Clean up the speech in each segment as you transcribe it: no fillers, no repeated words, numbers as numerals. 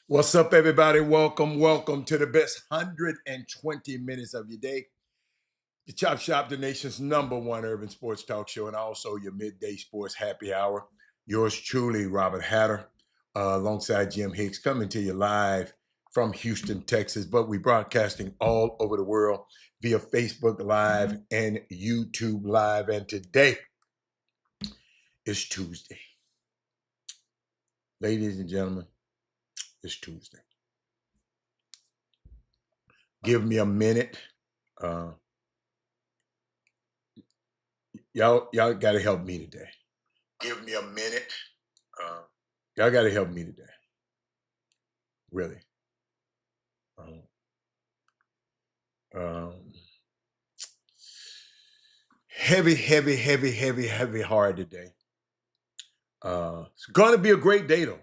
What's up, everybody? Welcome to the best 120 minutes of your day. The Chop Shop, the nation's #1 urban sports talk show, and also your midday sports happy hour. Yours truly, Robert Hatter, alongside Jim Hicks, coming to you live from Houston, Texas. But we broadcasting all over the world via Facebook Live and YouTube Live. And today is Tuesday. Ladies and gentlemen, it's Tuesday. Give me a minute. Y'all got to help me today. Give me a minute. Y'all got to help me today. Really. Heavy hard today. It's going to be a great day, though.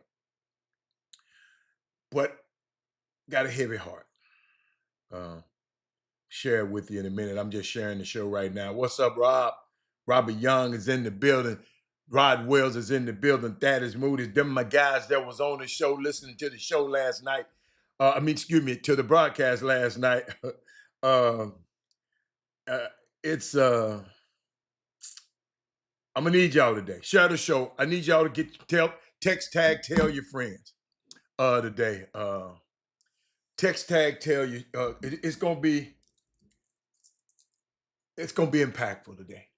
But got a heavy heart. Share it with you in a minute. I'm just sharing the show right now. What's up, Rob? Robert Young is in the building. Rod Wells is in the building. Thaddeus Moody. Them my guys that was on the show, listening to the show last night. To the broadcast last night. It's I'm gonna need y'all today. Share the show. I need y'all to text tag, tell your friends today. Text tag, tell you. It's gonna be impactful today.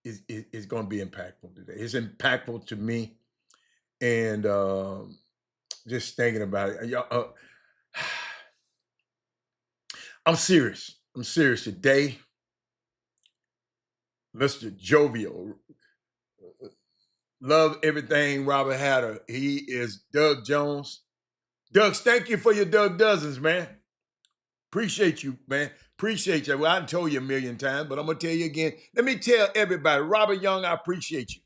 It's gonna be impactful today. It's impactful to me, and just thinking about it, y'all. I'm serious. I'm serious today. Mr. Jovial. Love everything Robert Hatter. He is Doug Jones. Doug, thank you for your Doug Dozens, man. Appreciate you, man. Appreciate you. Well, I told you a million times, but I'm going to tell you again. Let me tell everybody, Robert Young, I appreciate you.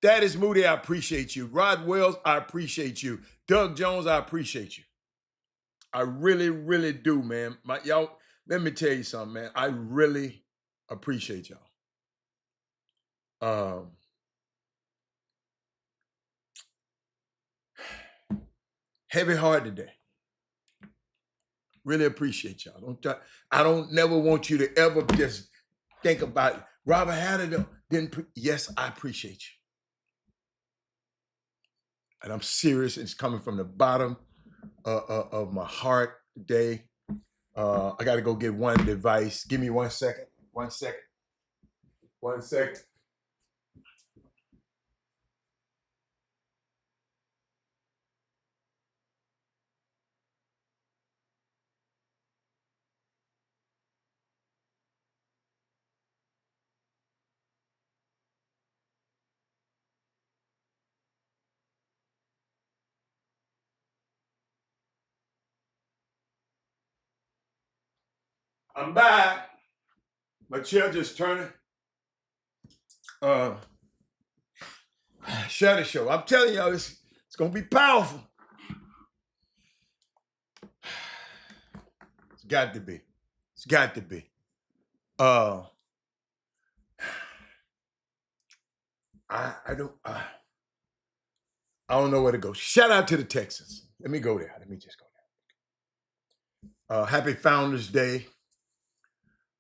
Thaddeus Moody, I appreciate you. Rod Wells, I appreciate you. Doug Jones, I appreciate you. I really, really do, man. Y'all, let me tell you something, man. I really appreciate y'all. Heavy heart today. Really appreciate y'all. I don't never want you to ever just think about it. Robert Hatter yes, I appreciate you. And I'm serious. It's coming from the bottom of my heart today. I got to go get one device. Give me 1 second. 1 second. 1 second. I'm back. My chair just turning. Share the show. I'm telling y'all, it's gonna be powerful. It's got to be. It's got to be. I don't know where to go. Shout out to the Texans. Let me go there. Let me just go there. Happy Founders Day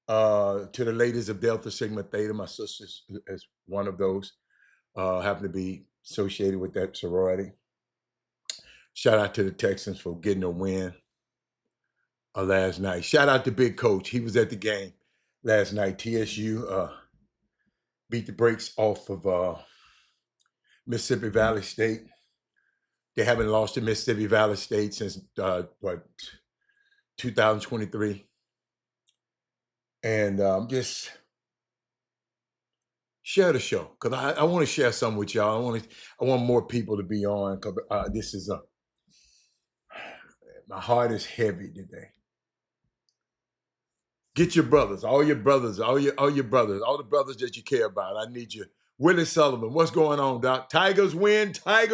to the ladies of Delta Sigma Theta. My sister is one of those. Happen to be associated with that sorority. Shout out to the Texans for getting a win last night. Shout out to Big Coach. He was at the game last night. TSU beat the brakes off of Mississippi Valley State. They haven't lost to Mississippi Valley State since 2023. And just share the show, because I want to share something with y'all. I want more people to be on, because this is my heart is heavy today. Get your brothers, all your brothers, all your brothers, all the brothers that you care about. I need you. Willie Sullivan, what's going on, Doc? Tigers win. What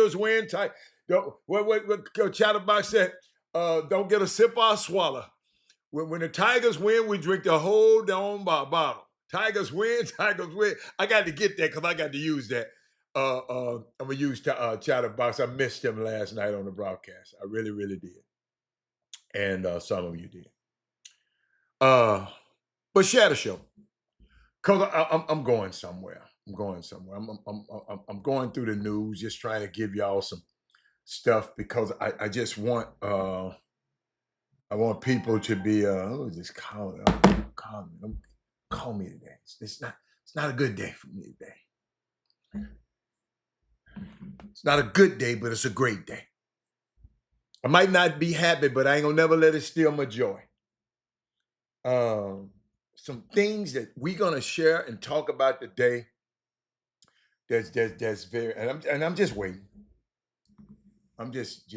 Chatterbox said, don't get a sip or a swallow. When the Tigers win, we drink the whole damn bottle. Tigers win. I got to get that because I got to use that. I'm gonna use Chatterbox. I missed him last night on the broadcast. I really, really did, and some of you did. But share the show, cause I'm going somewhere. I'm going somewhere. I'm going through the news, just trying to give y'all some stuff because I just want I want people to be just call me call me today. It's not a good day for me today. It's not a good day, but it's a great day. I might not be happy, but I ain't gonna never let it steal my joy. Some things that we're gonna share and talk about today. That's very, and I'm just waiting. I'm just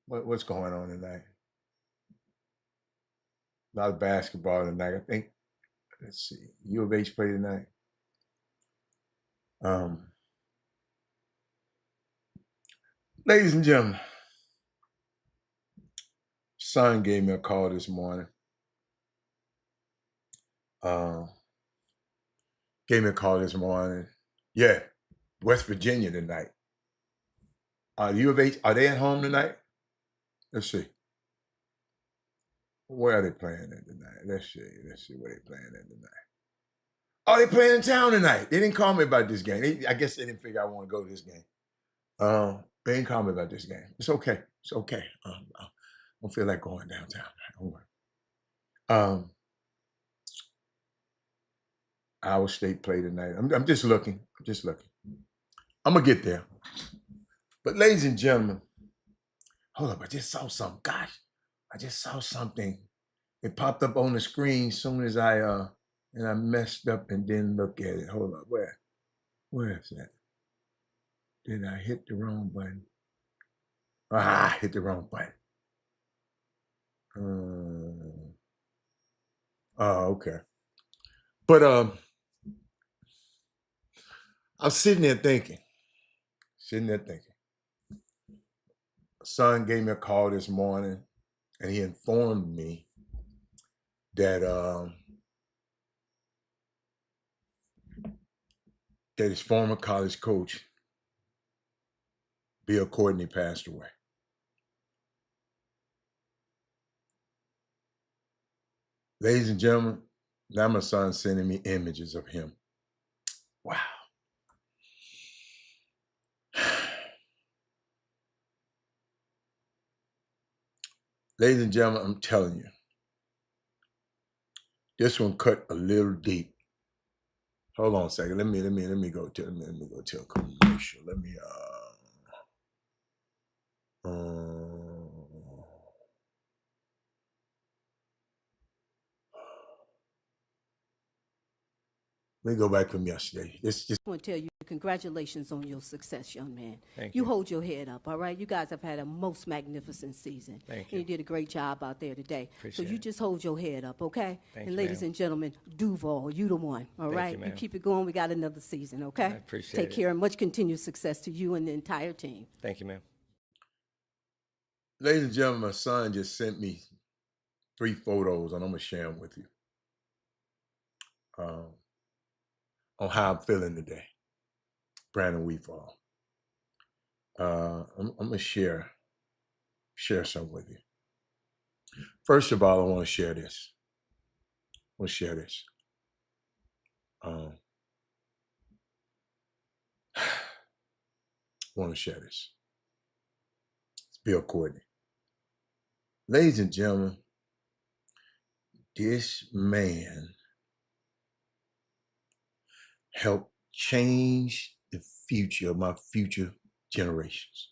what's going on tonight? A lot of basketball tonight. I think. Let's see. U of H play tonight. Ladies and gentlemen, son gave me a call this morning. Gave me a call this morning. Yeah, West Virginia tonight. U of H, are they at home tonight? Let's see. Where are they playing at tonight? Let's see where they're playing at tonight. Oh, they playing in town tonight. They didn't call me about this game. I guess they didn't figure I want to go to this game. They didn't call me about this game. It's okay. It's okay. I don't feel like going downtown. Don't worry. Iowa State play tonight. I'm just looking. I'm just looking. I'm gonna get there. But ladies and gentlemen, hold up. I just saw something. Gosh, I just saw something. It popped up on the screen as soon as I messed up and didn't look at it. Hold up. Where is that? Did I hit the wrong button? I hit the wrong button. Oh, okay. But I'm sitting there thinking. Son gave me a call this morning, and he informed me that that his former college coach, Bill Courtney, passed away. Ladies and gentlemen, now my son's sending me images of him. Wow. Ladies and gentlemen, I'm telling you, this one cut a little deep. Hold on a second. Let me go to a commercial. Let me let me go back from yesterday. I want to tell you, congratulations on your success, young man. Thank you. You hold your head up, all right? You guys have had a most magnificent season. Thank you. And you did a great job out there today. Appreciate so you it. just hold your head up, okay? Thank and you, ladies ma'am. and gentlemen, Duval, you the one, all Thank right? you, ma'am. keep it going. We got another season, okay? I appreciate Take it. care and much continued success to you and the entire team. Thank you, ma'am. Ladies and gentlemen, my son just sent me 3 photos, and I'm gonna share them with you. On how I'm feeling today. Brandon Weefall. I'm gonna share some with you. First of all, I want to share this. I want to share this. It's Bill Courtney. Ladies and gentlemen, this man helped change the future of my future generations.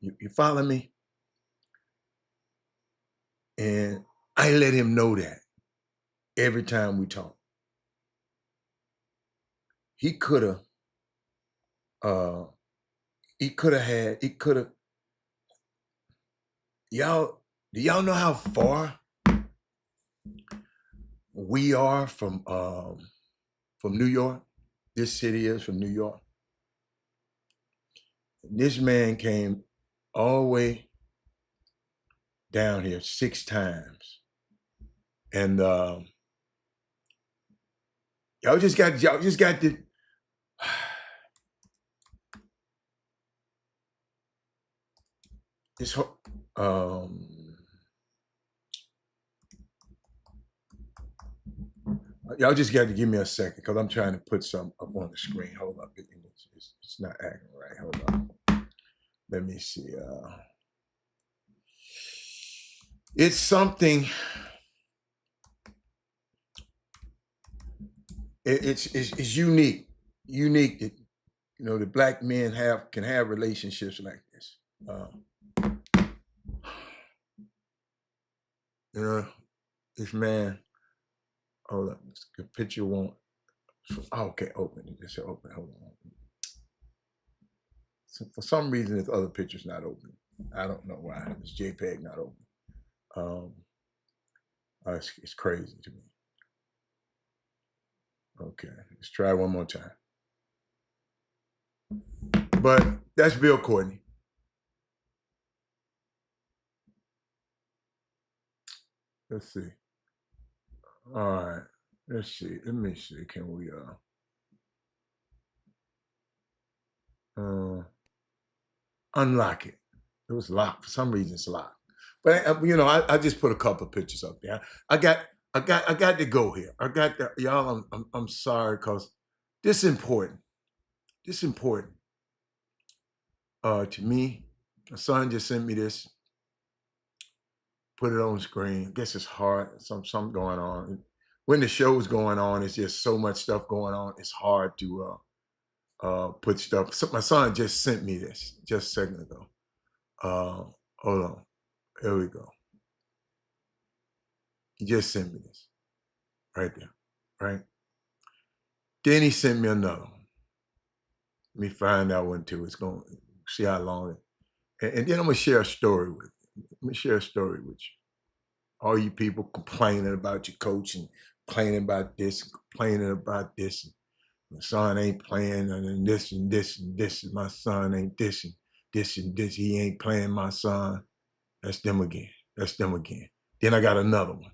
You follow me? And I let him know that every time we talk. He could have y'all, do y'all know how far we are from New York? This city is from New York. This man came all the way down here 6 times And y'all just got to this y'all just got to give me a second because I'm trying to put some up on the screen. Hold up. It's not acting right. Hold on. Let me see. It's something. It's unique. Unique that the black men can have relationships like this. This man. Hold up. The picture won't. Oh, okay, open. It just said open. Hold on. So for some reason, this other picture's not open. I don't know why. This JPEG not open. It's crazy to me. Okay, let's try one more time. But that's Bill Courtney. Let's see. All right. Let's see. Let me see. Can we unlock it? It was locked. For some reason it's locked. But I just put a couple of pictures up there. I got to go here. I got to, y'all. I'm sorry because this is important. This is important. To me, my son just sent me this. Put it on the screen. I guess it's hard. Something going on. When the show's going on, it's just so much stuff going on. It's hard to put stuff. So my son just sent me this just a second ago. Hold on. Here we go. He just sent me this right there, right? Then he sent me another one. Let me find that one too. It's going to see how long. And then I'm going to share a story with you. Let me share a story with you. All you people complaining about your coach and complaining about this, complaining about this. My son ain't playing and this and this and this. And my son ain't this and this and this. He ain't playing my son. That's them again. That's them again. Then I got another one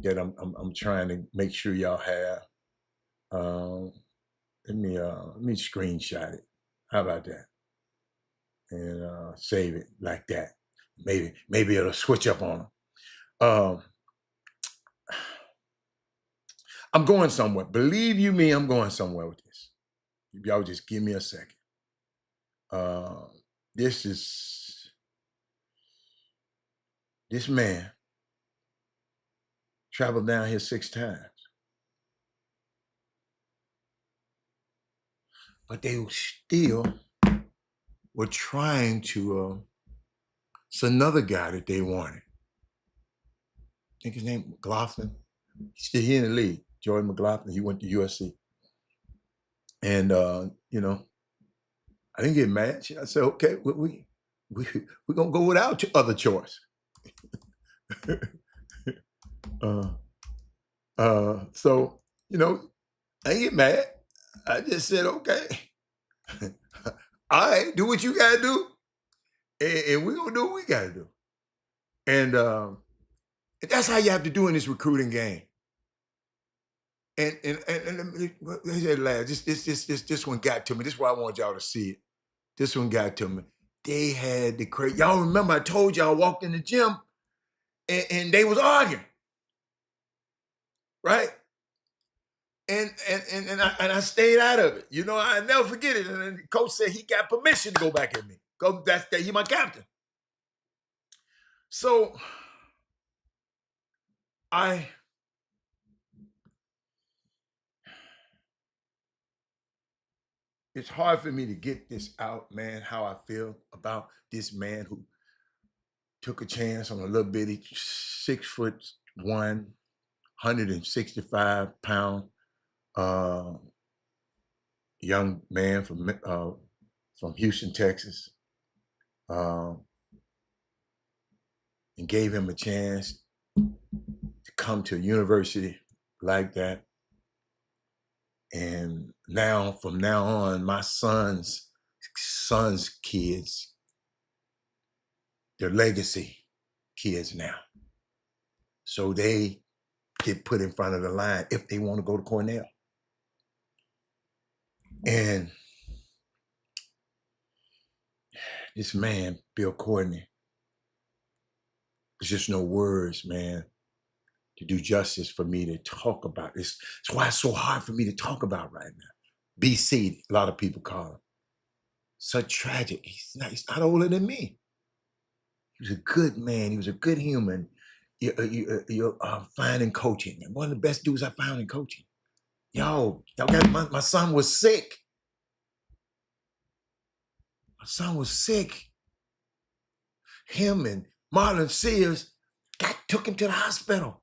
that I'm trying to make sure y'all have. Let me screenshot it. How about that? And save it like that. Maybe it'll switch up on them. I'm going somewhere. Believe you me, I'm going somewhere with this. Y'all just give me a second. This man traveled down here 6 times. But they still were trying to, it's another guy that they wanted. I think his name McLaughlin. He's still here in the league. Jordan McLaughlin, he went to USC. And, I didn't get mad. I said, okay, we're going to go without other choice. So, I ain't get mad. I just said, okay. All right, do what you got to do. And we're going to do what we got to do. And that's how you have to do in this recruiting game. And this one got to me. This is why I want y'all to see it. This one got to me. They had the crazy. Y'all remember I told y'all I walked in the gym and they was arguing, right? And I stayed out of it. I never forget it. And then the coach said he got permission to go back at me. He my captain. So it's hard for me to get this out, man, how I feel about this man who took a chance on a little bitty 6'1", 165-pound young man from Houston, Texas, and gave him a chance to come to a university like that. And now, from now on, my son's kids, they're legacy kids now. So they get put in front of the line if they want to go to Cornell. And this man, Bill Courtney, there's just no words, man, to do justice for me to talk about this. That's why it's so hard for me to talk about right now. BC, a lot of people call him. Such tragic. He's not older than me. He was a good man. He was a good human. You're finding coaching. And one of the best dudes I found in coaching. Y'all got my son was sick. My son was sick. Him and Marlon Sears took him to the hospital.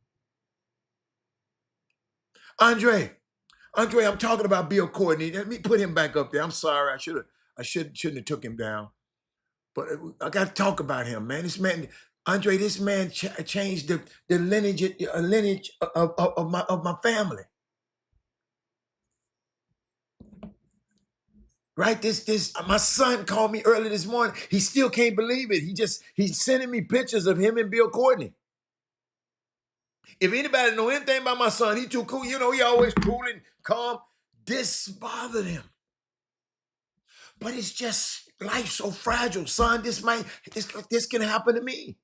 Andre, I'm talking about Bill Courtney. Let me put him back up there. I'm sorry. I shouldn't have took him down. But I got to talk about him, man. This man, Andre, this man changed the lineage of my family. Right? My son called me early this morning. He still can't believe it. He's sending me pictures of him and Bill Courtney. If anybody know anything about my son, he too cool. You know, he always cool and calm. This bothered him. But it's just life so fragile, son. This can happen to me.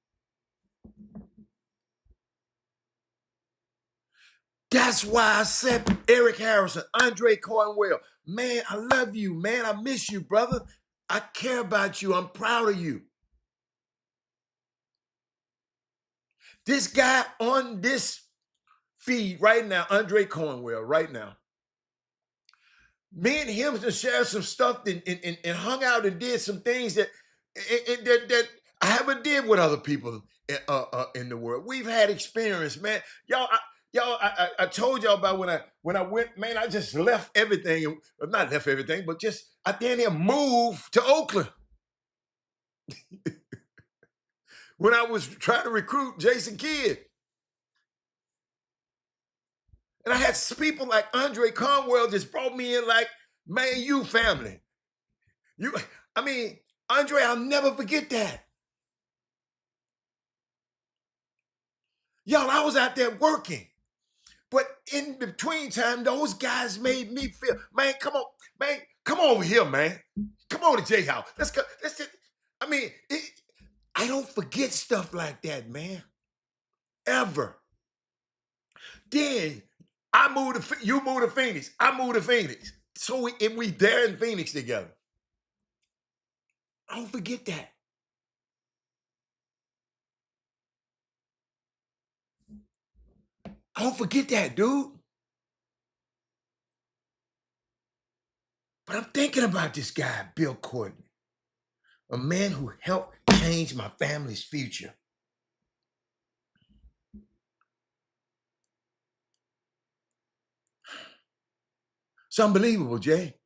That's why I said Eric Harrison, Andre Cornwell. Man, I love you, man. I miss you, brother. I care about you. I'm proud of you. This guy on this feed right now, Andre Cornwell, right now. Me and him just shared some stuff and hung out and did some things that I haven't did with other people in the world. We've had experience, man. I told y'all about when I went, man, I just left everything. Not left everything, but just I then here moved to Oakland. When I was trying to recruit Jason Kidd. And I had people like Andre Cornwell just brought me in like, man, you family. Andre, I'll never forget that. Y'all, I was out there working. But in between time, those guys made me feel, man, come on, man, come over here, man. Come on to J House. Let's go. I don't forget stuff like that, man. Ever. Then you moved to Phoenix. I moved to Phoenix. So we there in Phoenix together. I don't forget that. I don't forget that, dude. But I'm thinking about this guy, Bill Courtney, a man who helped change my family's future. It's unbelievable, Jay.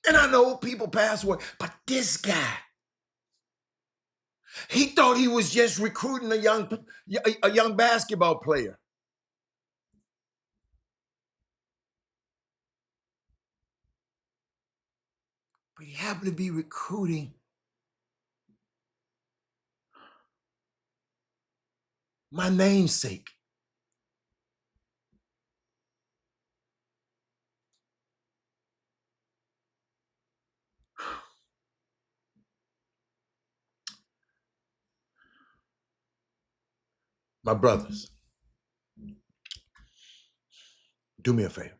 And I know people pass away, but this guy, he thought he was just recruiting a young basketball player. But he happened to be recruiting my namesake. My brothers, do me a favor.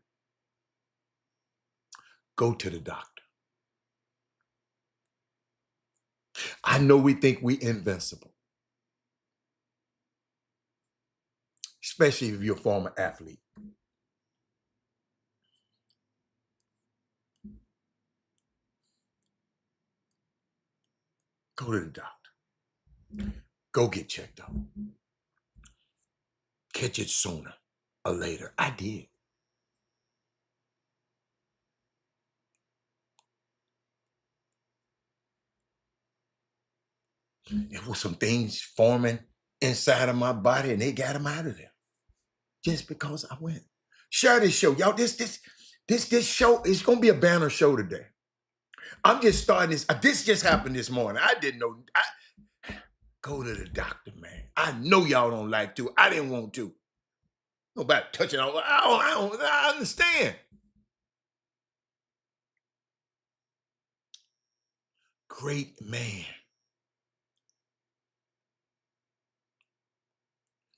Go to the doctor. I know we think we invincible, especially if you're a former athlete. Go to the doctor. Go get checked out. Catch it sooner or later. I did. There was some things forming inside of my body and they got them out of there. Just because I went. Share this show. Y'all, this show is going to be a banner show today. I'm just starting this. This just happened this morning. I didn't know. Go to the doctor, man. I know y'all don't like to. I didn't want to. Nobody touching on. I understand. Great man.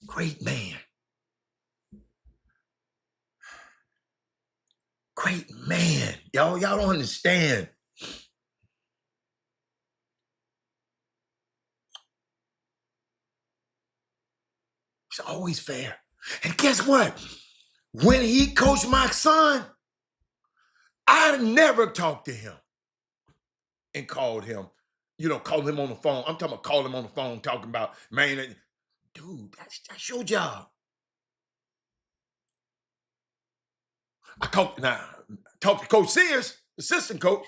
Great man. Great man. Y'all don't understand. It's always fair. And guess what? When he coached my son, I never talked to him and called him, called him on the phone. I'm talking about calling him on the phone, talking about, man, dude, that's your job. I talked to Coach Sears, assistant coach.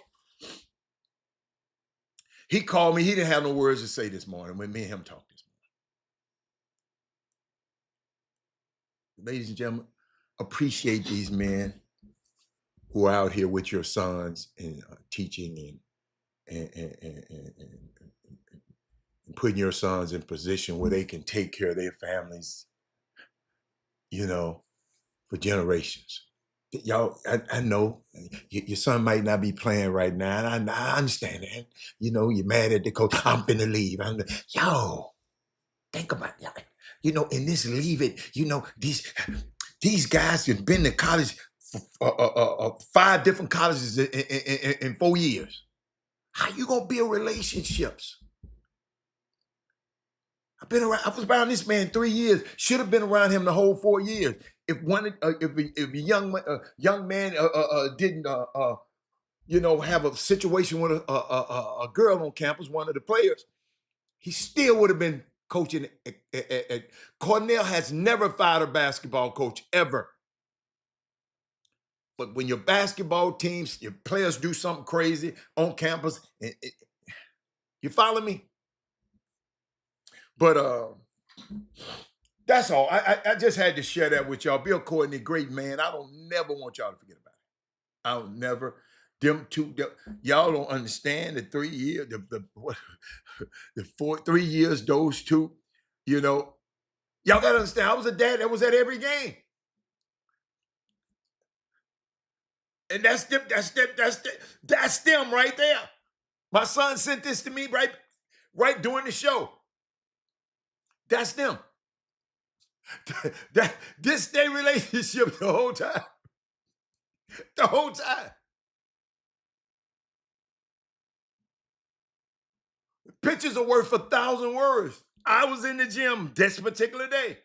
He called me. He didn't have no words to say this morning when me and him talked this morning. Ladies and gentlemen, appreciate these men who are out here with your sons and teaching and putting your sons in position where they can take care of their families, for generations. Y'all, I know your son might not be playing right now, and I understand that. You're mad at the coach. I'm finna leave. Yo, think about that. In this leave it, these guys have been to college for 5 different colleges in 4 years. How you gonna build relationships? I was around this man 3 years. Should have been around him the whole 4 years. If a young man didn't have a situation with a girl on campus, one of the players, he still would have been coaching at Cornell. Has never fired a basketball coach ever. But when your basketball teams, your players do something crazy on campus, you follow me? But that's all. I just had to share that with y'all. Bill Courtney, great man. I don't never want y'all to forget about it. I don't never. Y'all don't understand the 3 years, the 3 years, those two, y'all gotta understand. I was a dad that was at every game. And that's them right there. My son sent this to me right during the show. That's them. This their relationship the whole time. The whole time. Pictures are worth 1,000 words. I was in the gym this particular day.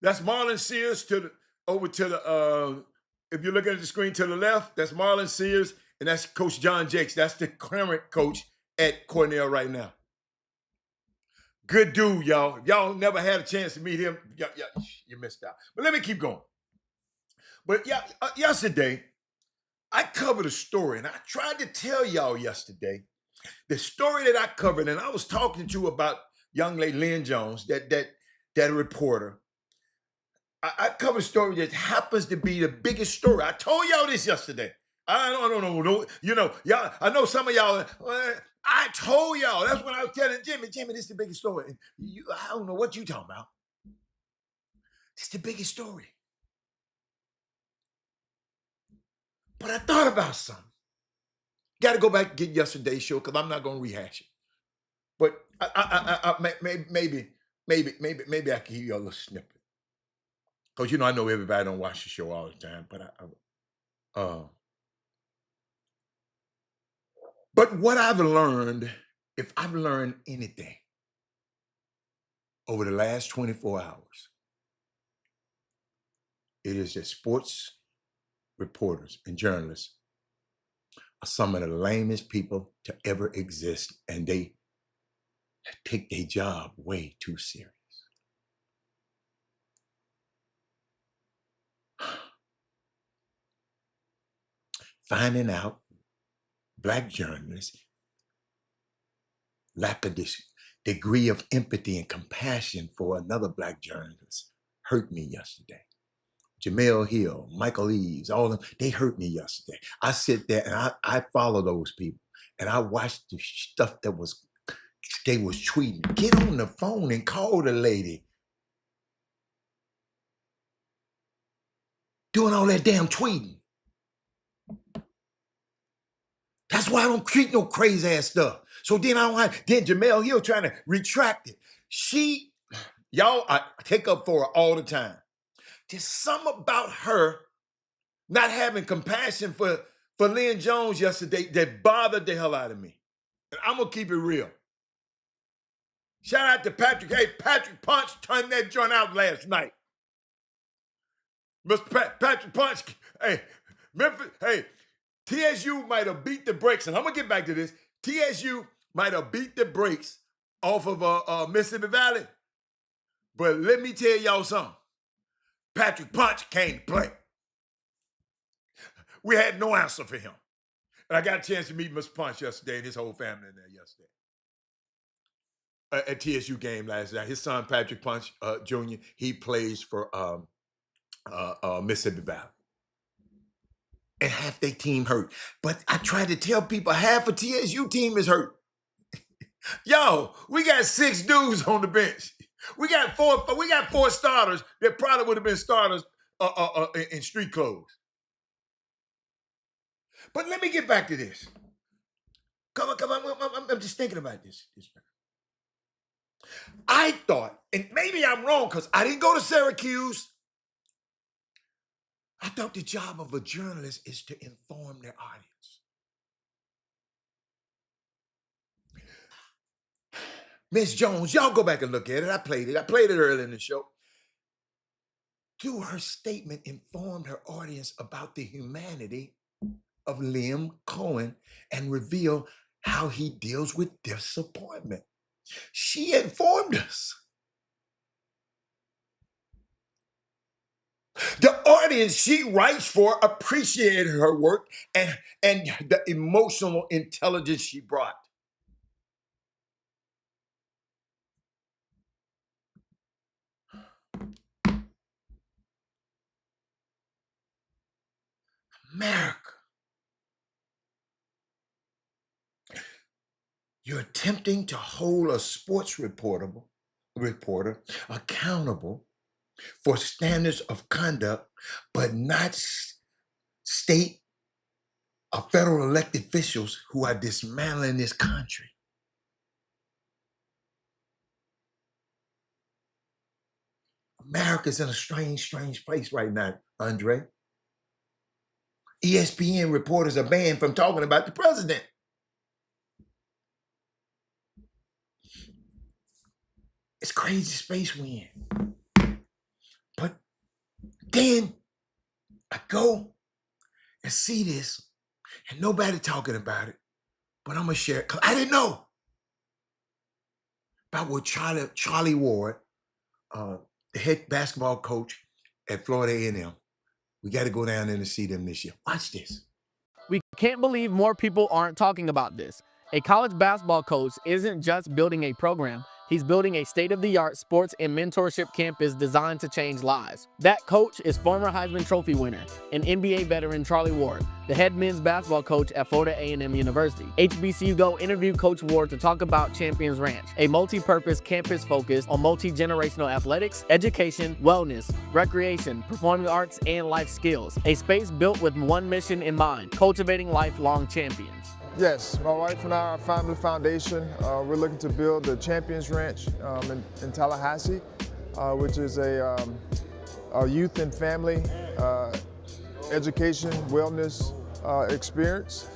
That's Marlon Sears over to the if you're looking at the screen to the left, that's Marlon Sears, and that's Coach John Jakes. That's the current coach at Cornell right now. Good dude, y'all. If y'all never had a chance to meet him, you missed out. But let me keep going. But yesterday, I covered a story, and I tried to tell y'all yesterday the story that I covered, and I was talking to you about young lady Lynn Jones, that reporter. I covered a story that happens to be the biggest story. I told y'all this yesterday. I don't know. Y'all. I know some of y'all. I told y'all. That's when I was telling Jimmy, this is the biggest story. I don't know what you talking about. It's the biggest story. But I thought about something. Got to go back and get yesterday's show because I'm not going to rehash it. But maybe I can give you a little snippet. Because I know everybody don't watch the show all the time. But what I've learned, if I've learned anything over the last 24 hours, it is that sports reporters and journalists are some of the lamest people to ever exist, and they take their job way too serious. Finding out Black journalists lack a degree of empathy and compassion for another Black journalist hurt me yesterday. Jamel Hill, Michael Eaves, all of them, they hurt me yesterday. I sit there and I follow those people. and I watched the stuff that they was tweeting. Get on the phone and call the lady. Doing all that damn tweeting. That's why I don't tweet no crazy ass stuff. So then then Jamel Hill trying to retract it. Y'all, I take up for her all the time. There's something about her not having compassion for Lynn Jones yesterday that bothered the hell out of me. And I'm going to keep it real. Shout out to Patrick. Hey, Patrick Punch turned that joint out last night. Mr. Patrick Punch, hey, Memphis, hey, TSU might have beat the brakes, and I'm going to get back to this. TSU might have beat the brakes off of Mississippi Valley, but let me tell y'all something. Patrick Punch came to play. We had no answer for him. And I got a chance to meet Mr. Punch yesterday and his whole family in there yesterday. At TSU game last night. His son, Patrick Punch Jr., he plays for Mississippi Valley. And half their team hurt. But I tried to tell people half of TSU team is hurt. Yo, we got 6 dudes on the bench. We got four starters that probably would have been starters in street clothes. But let me get back to this. Come on. I'm just thinking about this. I thought, and maybe I'm wrong because I didn't go to Syracuse. I thought the job of a journalist is to inform their audience. Miss Jones, y'all go back and look at it. I played it early in the show. Through her statement, informed her audience about the humanity of Liam Cohen and reveal how he deals with disappointment. She informed us. The audience she writes for appreciated her work and the emotional intelligence she brought. America. You're attempting to hold a sports reporter accountable for standards of conduct, but not state or federal elected officials who are dismantling this country. America's in a strange place right now, Andre. ESPN reporters are banned from talking about the president. It's crazy space we in. But then I go and see this and nobody talking about it, but I'm gonna share it because I didn't know about what Charlie Ward, the head basketball coach at Florida A&M. We got to go down there and see them this year. Watch this. We can't believe more people aren't talking about this. A college basketball coach isn't just building a program. He's building a state-of-the-art sports and mentorship campus designed to change lives. That coach is former Heisman Trophy winner and NBA veteran Charlie Ward, the head men's basketball coach at Florida A&M University. HBCU Go interviewed Coach Ward to talk about Champions Ranch, a multi-purpose campus focused on multi-generational athletics, education, wellness, recreation, performing arts, and life skills. A space built with one mission in mind: cultivating lifelong champions. Yes, my wife and I are Family Foundation. We're looking to build the Champions Ranch in Tallahassee, which is a youth and family education, wellness experience.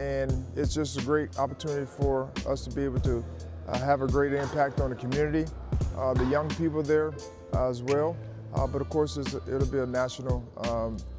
And it's just a great opportunity for us to be able to have a great impact on the community, the young people there as well. But of course, it'll be a national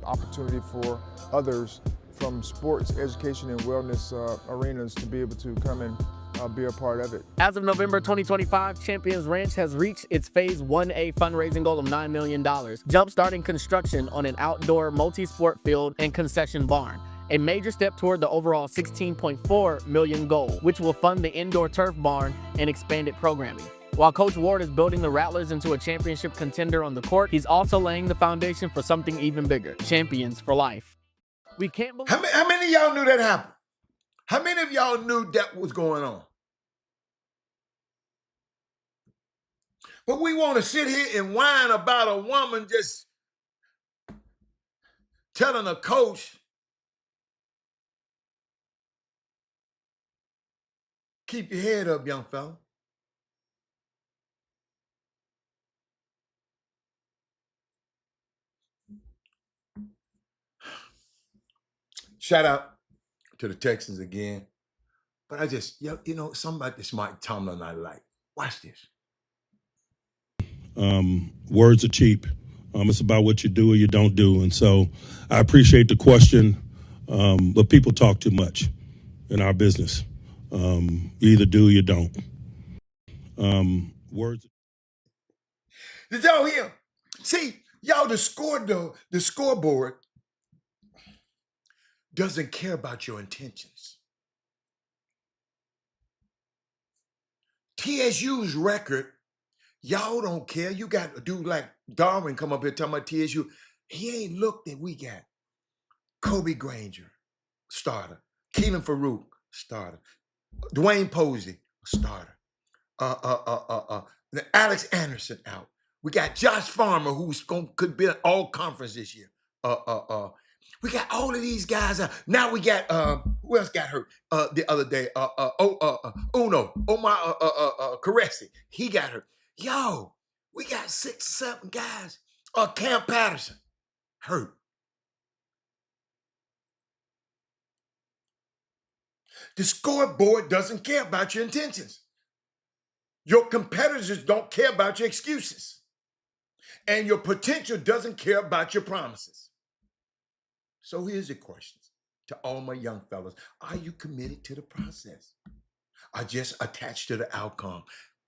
opportunity for others from sports, education, and wellness arenas to be able to come and be a part of it. As of November 2025, Champions Ranch has reached its Phase 1A fundraising goal of $9 million, jump-starting construction on an outdoor multi-sport field and concession barn. A major step toward the overall $16.4 million goal, which will fund the indoor turf barn and expanded programming. While Coach Ward is building the Rattlers into a championship contender on the court, he's also laying the foundation for something even bigger: champions for life. We can't believe— How many of y'all knew that happened? How many of y'all knew that was going on? But we want to sit here and whine about a woman just telling a coach, keep your head up, young fella. Shout out to the Texans again. But I just, you know, something about this Mike Tomlin I like. Watch this. Words are cheap. It's about what you do or you don't do. And so I appreciate the question, but people talk too much in our business. You either do or you don't. Words. Did y'all hear? See, y'all, the scoreboard doesn't care about your intentions. TSU's record, y'all don't care. You got a dude like Darwin come up here talking about TSU. He ain't looked that we got Kobe Granger, starter. Keelan Farouk, starter. Dwayne Posey, starter. Alex Anderson out. We got Josh Farmer, could be an all conference this year. We got all of these guys out. Now we got who else got hurt the other day? Omar Caresi. He got hurt. Yo, we got 6, 7 guys. Cam Patterson hurt. The scoreboard doesn't care about your intentions. Your competitors don't care about your excuses. And your potential doesn't care about your promises. So here's the questions to all my young fellas. Are you committed to the process? Or just attached to the outcome?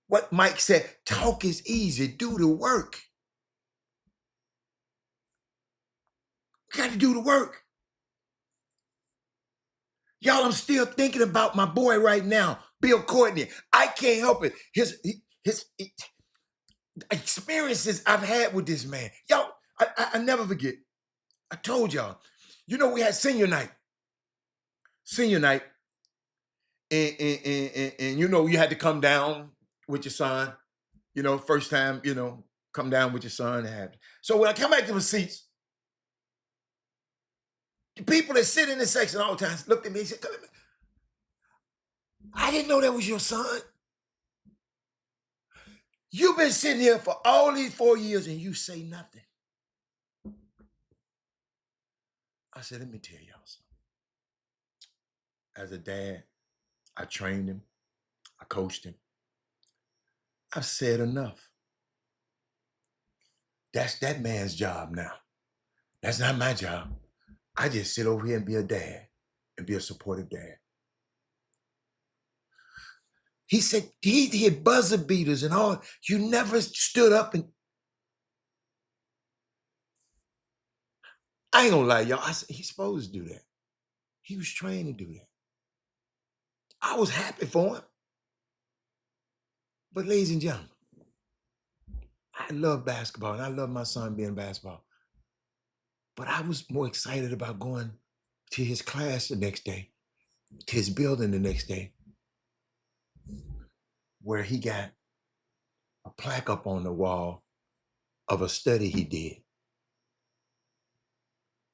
What Mike said, talk is easy, do the work. You got to do the work. Y'all, I'm still thinking about my boy right now, Bill Courtney. I can't help it. His experiences I've had with this man. Y'all, I never forget. I told y'all, you know, we had senior night. And you know, you had to come down with your son, you know, first time, you know, come down with your son. So when I come back to the seats, the people that sit in this section all the time looked at me and said, come here. I didn't know that was your son. You've been sitting here for all these 4 years and you say nothing. I said, let me tell y'all something. As a dad, I trained him. I coached him. I've said enough. That's that man's job now. That's not my job. I just sit over here and be a dad and be a supportive dad. He said he hit buzzer beaters and all. You never stood up and I ain't gonna lie, y'all. I said he's supposed to do that. He was trained to do that. I was happy for him. But ladies and gentlemen, I love basketball and I love my son being basketball. But I was more excited about going to his class the next day, to his building the next day, where he got a plaque up on the wall of a study he did.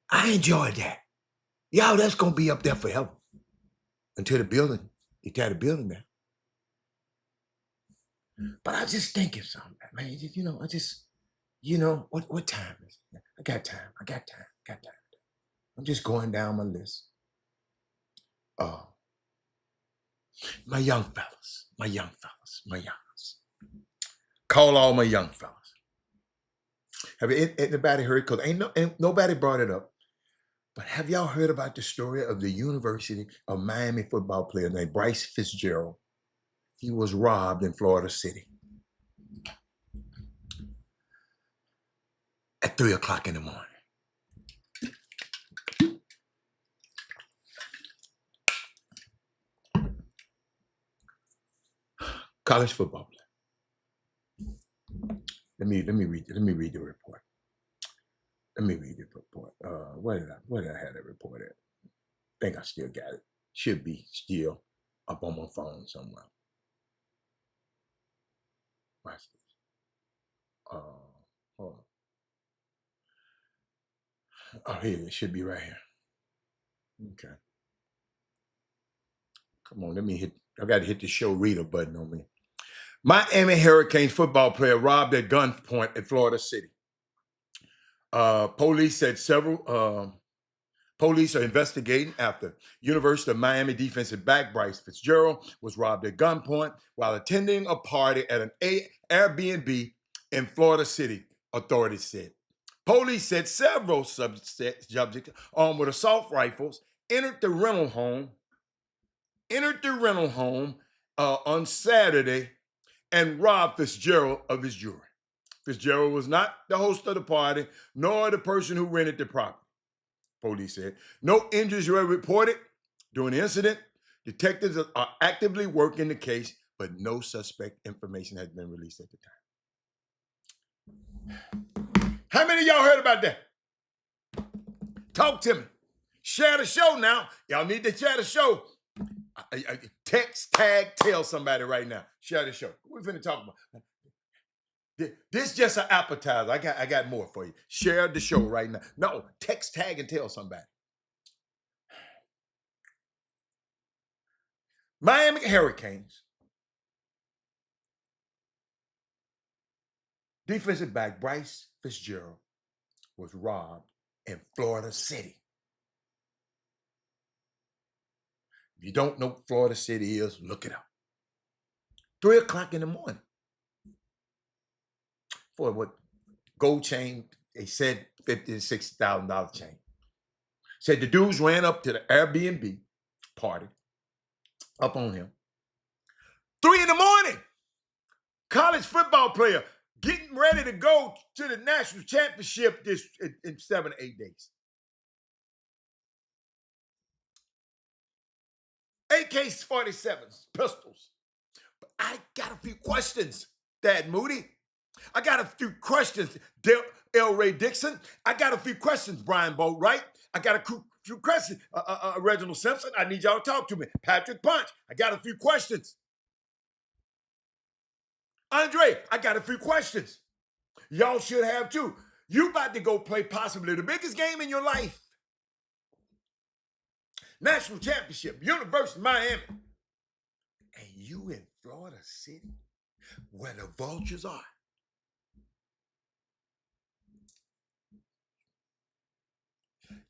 I enjoyed that. Y'all, that's gonna be up there forever until they tear the building down. But I just thinking something, man. You know, what time is it? I got time. I'm just going down my list. My young fellas. Call all my young fellas. Have anybody heard? Because ain't nobody brought it up. But have y'all heard about the story of the University of Miami football player named Bryce Fitzgerald? He was robbed in Florida City at 3 o'clock in the morning. College football player. Let me read the report. Where did I have that report at? I think I still got it. Should be still up on my phone somewhere. Watch this. Hold on. Oh, here it should be right here. Okay. Come on, let me hit. I got to hit the show reader button on me. Miami Hurricanes football player robbed at gunpoint in Florida City. Police said several. Police are investigating after University of Miami defensive back Bryce Fitzgerald was robbed at gunpoint while attending a party at an Airbnb in Florida City, authorities said. Police said several subjects armed with assault rifles entered the rental home on Saturday and robbed Fitzgerald of his jewelry. Fitzgerald was not the host of the party, nor the person who rented the property, police said. No injuries were reported during the incident. Detectives are actively working the case, but no suspect information has been released at the time. How many of y'all heard about that? Talk to me. Share the show now. Y'all need to share the show. Text, tag, tell somebody right now. Share the show. We're finna talk about. This is just an appetizer. I got more for you. Share the show right now. No, text, tag, and tell somebody. Miami Hurricanes defensive back Bryce Fitzgerald was robbed in Florida City. If you don't know what Florida City is, look it up. 3 o'clock in the morning. For what? Gold chain, they said $50,000 to $60,000 chain. Said the dudes ran up to the Airbnb party, up on him. 3 in the morning. College football player getting ready to go to the national championship in 7 to 8 days. AK-47s, pistols. But I got a few questions, Dad Moody. I got a few questions, L. Ray Dixon. I got a few questions, Brian Boatwright. I got a few questions, Reginald Simpson. I need y'all to talk to me. Patrick Punch. I got a few questions. Andre, I got a few questions. Y'all should have too. You about to go play possibly the biggest game in your life. National championship, University of Miami. And you in Florida City, where the vultures are.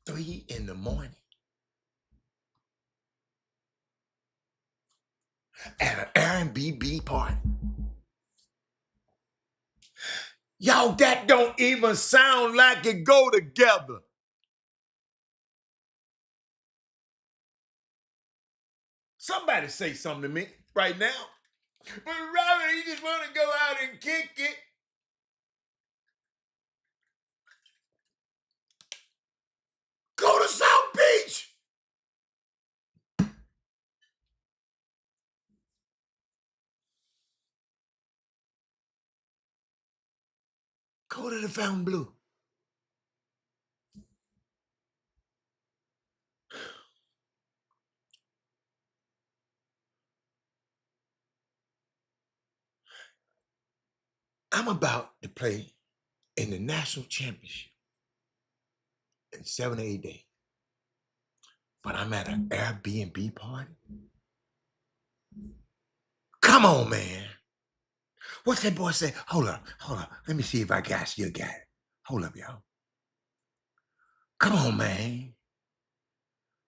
$3 in the morning. At an Airbnb party. Y'all, that don't even sound like it go together. Somebody say something to me right now. But Robert, you just want to go out and kick it. Go to South Beach. Go to the Fontainebleau. I'm about to play in the national championship in 7 to 8 days. But I'm at an Airbnb party. Come on, man. What's that boy say? Hold up. Let me see if I still got it. Hold up, y'all. Come on, man.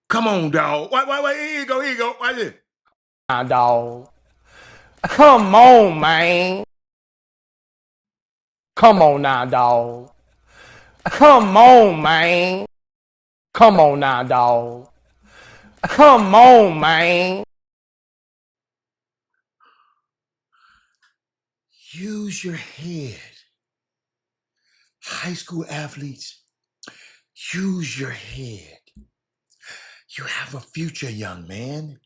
Come on, dog. Wait, here you go. Watch this. Dog. Come on, man. Come on now, dog. Come on, man. Come on now, dog. Come on, man. Use your head. High school athletes, use your head. You have a future, young man.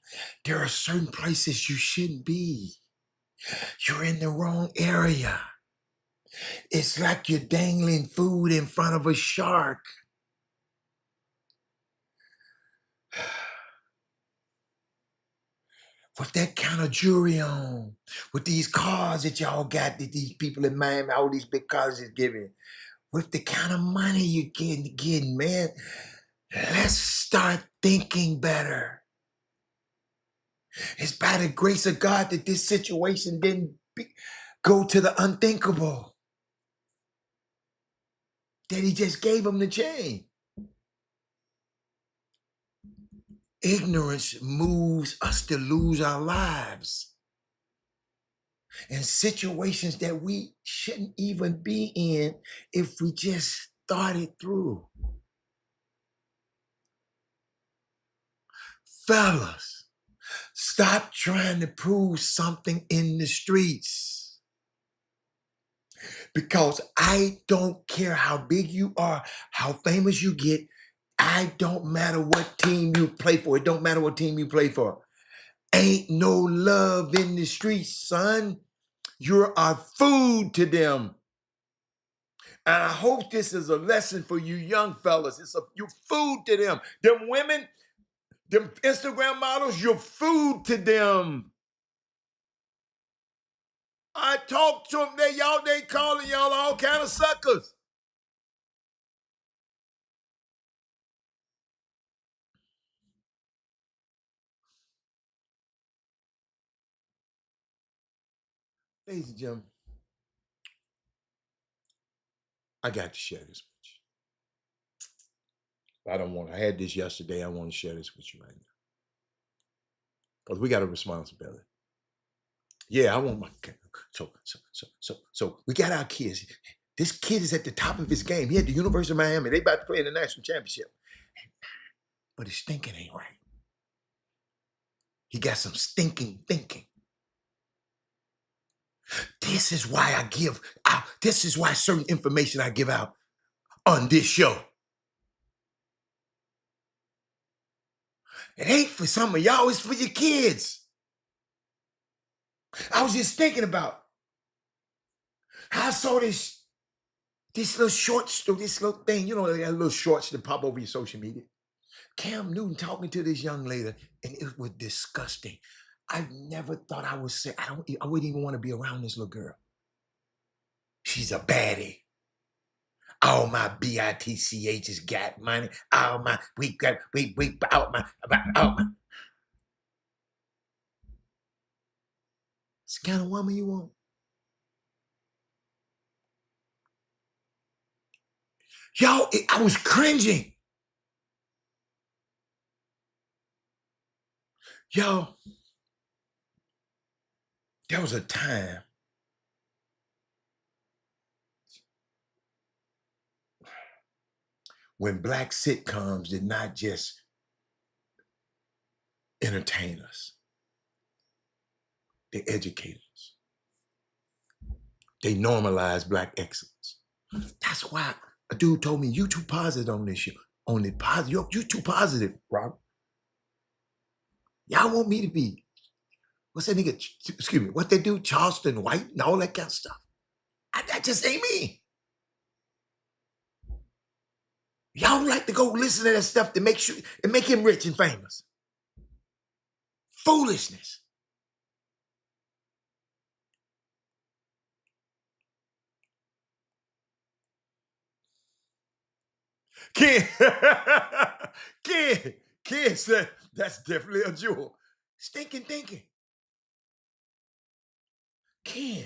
There are certain places you shouldn't be. You're in the wrong area. It's like you're dangling food in front of a shark. with that kind of jewelry on, with these cars that y'all got that these people in Miami, all these big cars is giving, with the kind of money you're getting, man, let's start thinking better. It's by the grace of God that this situation didn't go to the unthinkable, that he just gave them the chain. Ignorance moves us to lose our lives in situations that we shouldn't even be in if we just thought it through. Fellas, stop trying to prove something in the streets. Because I don't care how big you are, how famous you get. I don't matter what team you play for. It don't matter what team you play for. Ain't no love in the streets, son. You're our food to them. And I hope this is a lesson for you young fellas. You're food to them. Them women, them Instagram models, you're food to them. I talk to them, they calling y'all all kind of suckers. Ladies and gentlemen, I got to share this with you. I had this yesterday. I want to share this with you right now. Because we got a responsibility. Yeah, I want my so we got our kids. This kid is at the top of his game. He at the University of Miami. They about to play in the national championship. But his thinking ain't right. He got some stinking thinking. This is why I give out. This is why certain information I give out on this show. It ain't for some of y'all, it's for your kids. I was just thinking about how I saw this little shorts, this little thing, you know, they got little shorts that pop over your social media. Cam Newton talking to this young lady, and it was disgusting. I never thought I would say, I wouldn't even want to be around this little girl. She's a baddie. All my BITCHs got money. All my, out my. It's the kind of woman you want. Yo, I was cringing. Yo, there was a time when black sitcoms did not just entertain us. They educated us. They normalized black excellence. That's why a dude told me, you too positive on this shit. Only positive. You too positive, Rob. Y'all want me to be, what's that nigga, excuse me, what they do, Charleston White and all that kind of stuff. That just ain't me. Y'all like to go listen to that stuff to make sure and make him rich and famous. Foolishness. Ken, Ken said, that's definitely a jewel. Stinking thinking. Ken,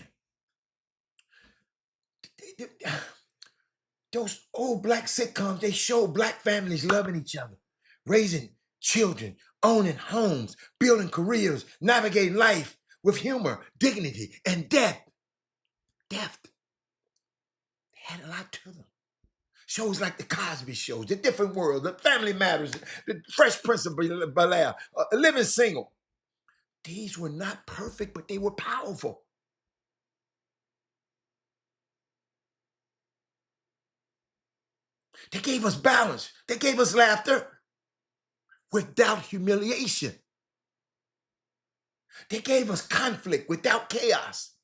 those old black sitcoms, they show black families loving each other, raising children, owning homes, building careers, navigating life with humor, dignity, and depth. Depth. They had a lot to them. Shows like the Cosby Show, The Different World, The Family Matters, The Fresh Prince of Bel-Air, Living Single. These were not perfect, but they were powerful. They gave us balance. They gave us laughter without humiliation. They gave us conflict without chaos.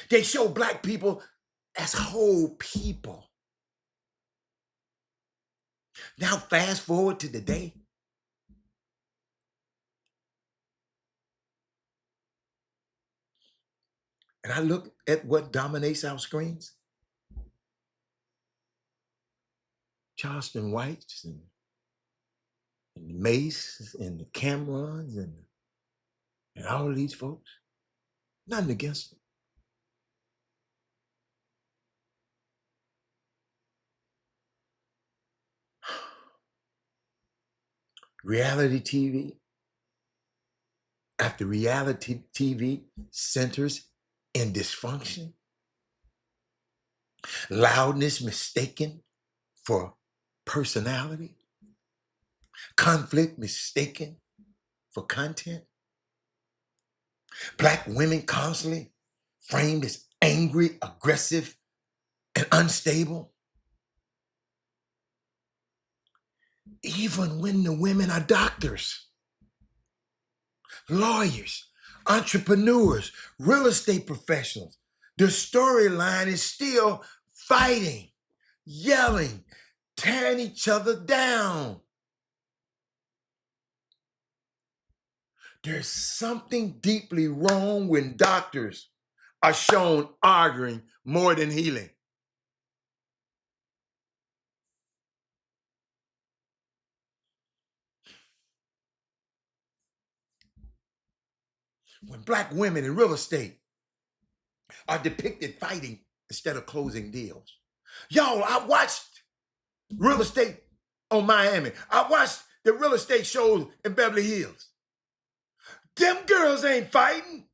They show black people as whole people. Now fast forward to the day. And I look at what dominates our screens. Charleston Whites and Mace and the Camerons and all of these folks. Nothing against them. Reality TV after reality TV centers in dysfunction, loudness mistaken for personality, conflict mistaken for content, Black women constantly framed as angry, aggressive, and unstable. Even when the women are doctors, lawyers, entrepreneurs, real estate professionals, the storyline is still fighting, yelling, tearing each other down. There's something deeply wrong when doctors are shown arguing more than healing. When Black women in real estate are depicted fighting instead of closing deals. Y'all, I watched real estate on Miami. I watched the real estate shows in Beverly Hills. Them girls ain't fighting.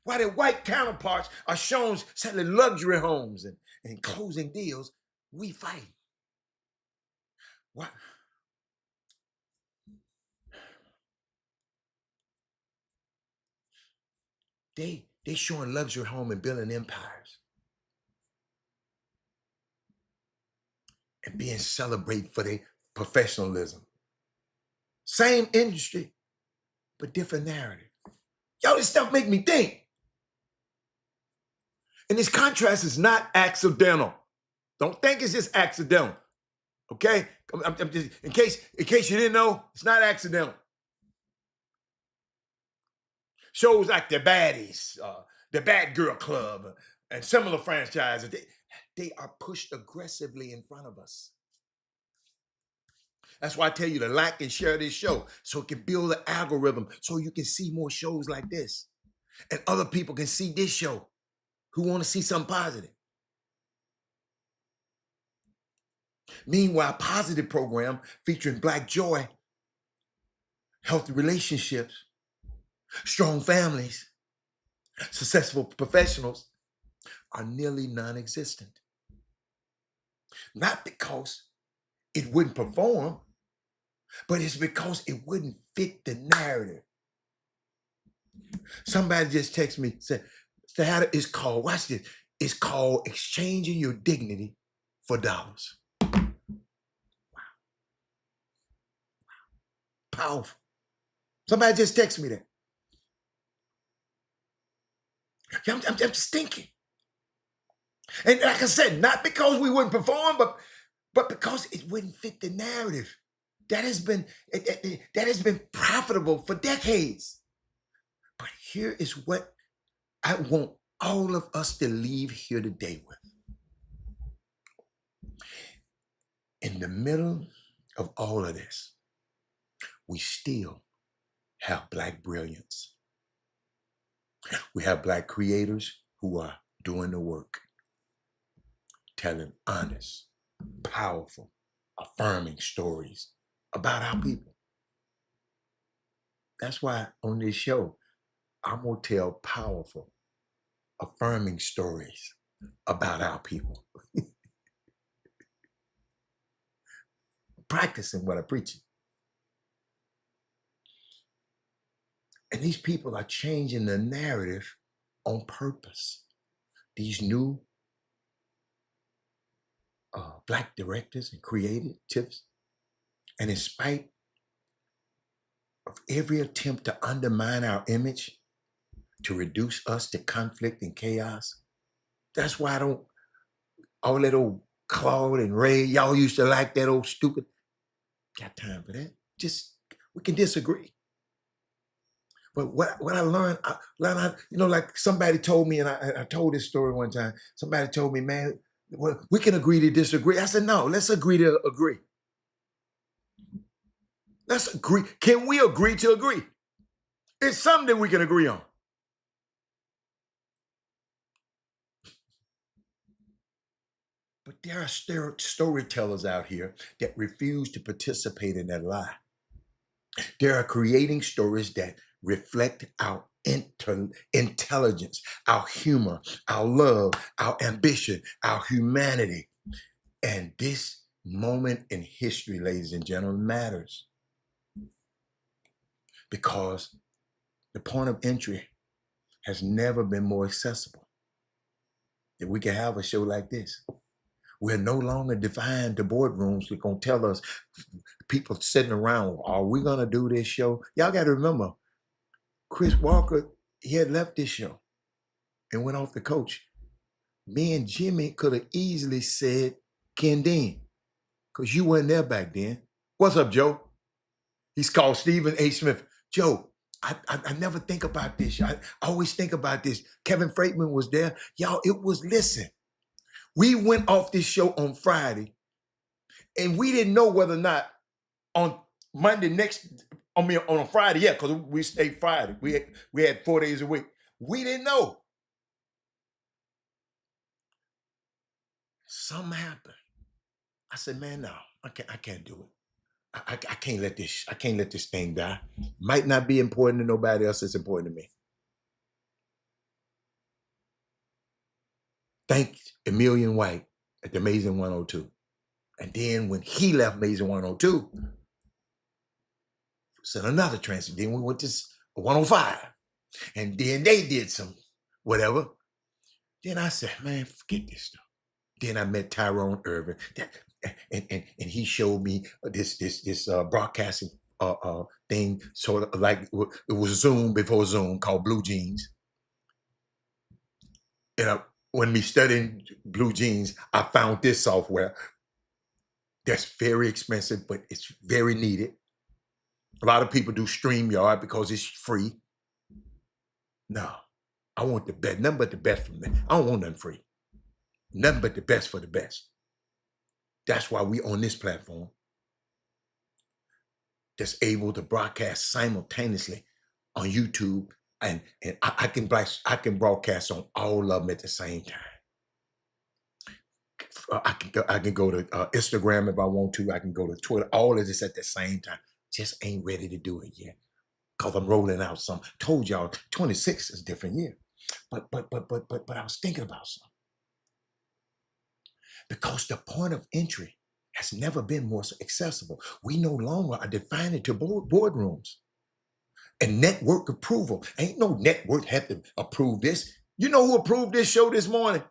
While their white counterparts are shown selling luxury homes and closing deals, we fight. What? They showing luxury home and building empires and being celebrated for their professionalism. Same industry, but different narrative. Y'all, this stuff make me think. And this contrast is not accidental. Don't think it's just accidental. Okay? I'm just, in case you didn't know, it's not accidental. Shows like The Baddies, the Bad Girl Club, and similar franchises, they are pushed aggressively in front of us. That's why I tell you to like and share this show so it can build an algorithm so you can see more shows like this. And other people can see this show who want to see something positive. Meanwhile, positive program featuring Black joy, healthy relationships, strong families, successful professionals are nearly non-existent. Not because it wouldn't perform, but it's because it wouldn't fit the narrative. Somebody just texted me, said, it's called, watch this, it's called exchanging your dignity for dollars. Wow. Powerful. Somebody just texted me that. I'm just thinking. And like I said, not because we wouldn't perform, but because it wouldn't fit the narrative. That has been profitable for decades. But here is what I want all of us to leave here today with. In the middle of all of this, we still have Black brilliance. We have Black creators who are doing the work, telling honest, powerful, affirming stories about our people. That's why on this show, I'm going to tell powerful, affirming stories about our people. Practicing what I'm preaching. And these people are changing the narrative on purpose. These new Black directors and creatives. And in spite of every attempt to undermine our image, to reduce us to conflict and chaos, that's why all that old Claude and Ray, y'all used to like that old stupid. Got time for that. Just, we can disagree. But what I learned, like somebody told me, and I told this story one time. Somebody told me, man, well, we can agree to disagree. I said, no, let's agree to agree. Let's agree. Can we agree to agree? It's something that we can agree on. But there are storytellers out here that refuse to participate in that lie. They are creating stories that reflect our intelligence, our humor, our love, our ambition, our humanity. And this moment in history, ladies and gentlemen, matters because the point of entry has never been more accessible. That we can have a show like this. We're no longer defined to boardrooms. They're going to tell us, people sitting around, are we going to do this show? Y'all got to remember, Chris Walker, he had left this show and went off the coach. Me and Jimmy could have easily said Ken Dean, because you weren't there back then. What's up, Joe? He's called Stephen A. Smith. Joe, I never think about this. I always think about this. Kevin Freitman was there. Y'all, listen, we went off this show on Friday, and we didn't know whether or not on Monday on a Friday, yeah, because we stayed Friday. We had 4 days a week. We didn't know. Something happened. I said, man, no, I can't do it. I can't let this thing die. Might not be important to nobody else. It's important to me. Thank Emilian White at the Amazing 102. And then when he left Amazing 102, sent another transfer. Then we went to 105. And then they did some whatever. Then I said, man, forget this stuff. Then I met Tyrone Irvin. And he showed me this broadcasting thing, sort of like it was Zoom before Zoom, called Blue Jeans. And when me studying Blue Jeans, I found this software that's very expensive, but it's very needed. A lot of people do StreamYard because it's free. No, I want the best, nothing but the best from them. I don't want nothing free. Nothing but the best for the best. That's why we on this platform that's able to broadcast simultaneously on YouTube, and I can broadcast on all of them at the same time. I can go to Instagram if I want to. I can go to Twitter. All of this at the same time. Just ain't ready to do it yet, because I'm rolling out some. Told y'all 26 is a different year, but I was thinking about something, because the point of entry has never been more accessible. We no longer are defined to boardrooms and network approval. Ain't no network have to approve this. You know who approved this show this morning?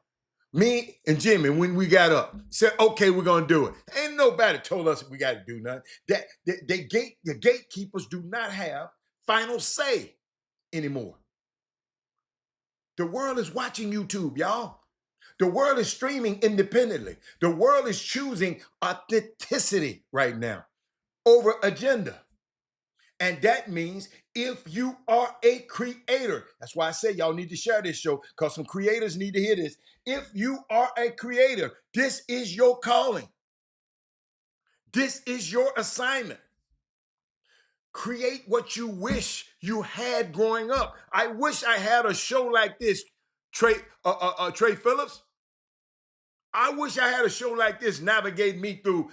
Me and Jimmy, when we got up, said, okay, we're going to do it. Ain't nobody told us we got to do nothing. The gatekeepers do not have final say anymore. The world is watching YouTube, y'all. The world is streaming independently. The world is choosing authenticity right now over agenda. And that means if you are a creator, that's why I say y'all need to share this show, because some creators need to hear this. If you are a creator, this is your calling. This is your assignment. Create what you wish you had growing up. I wish I had a show like this, Trey Phillips. I wish I had a show like this navigate me through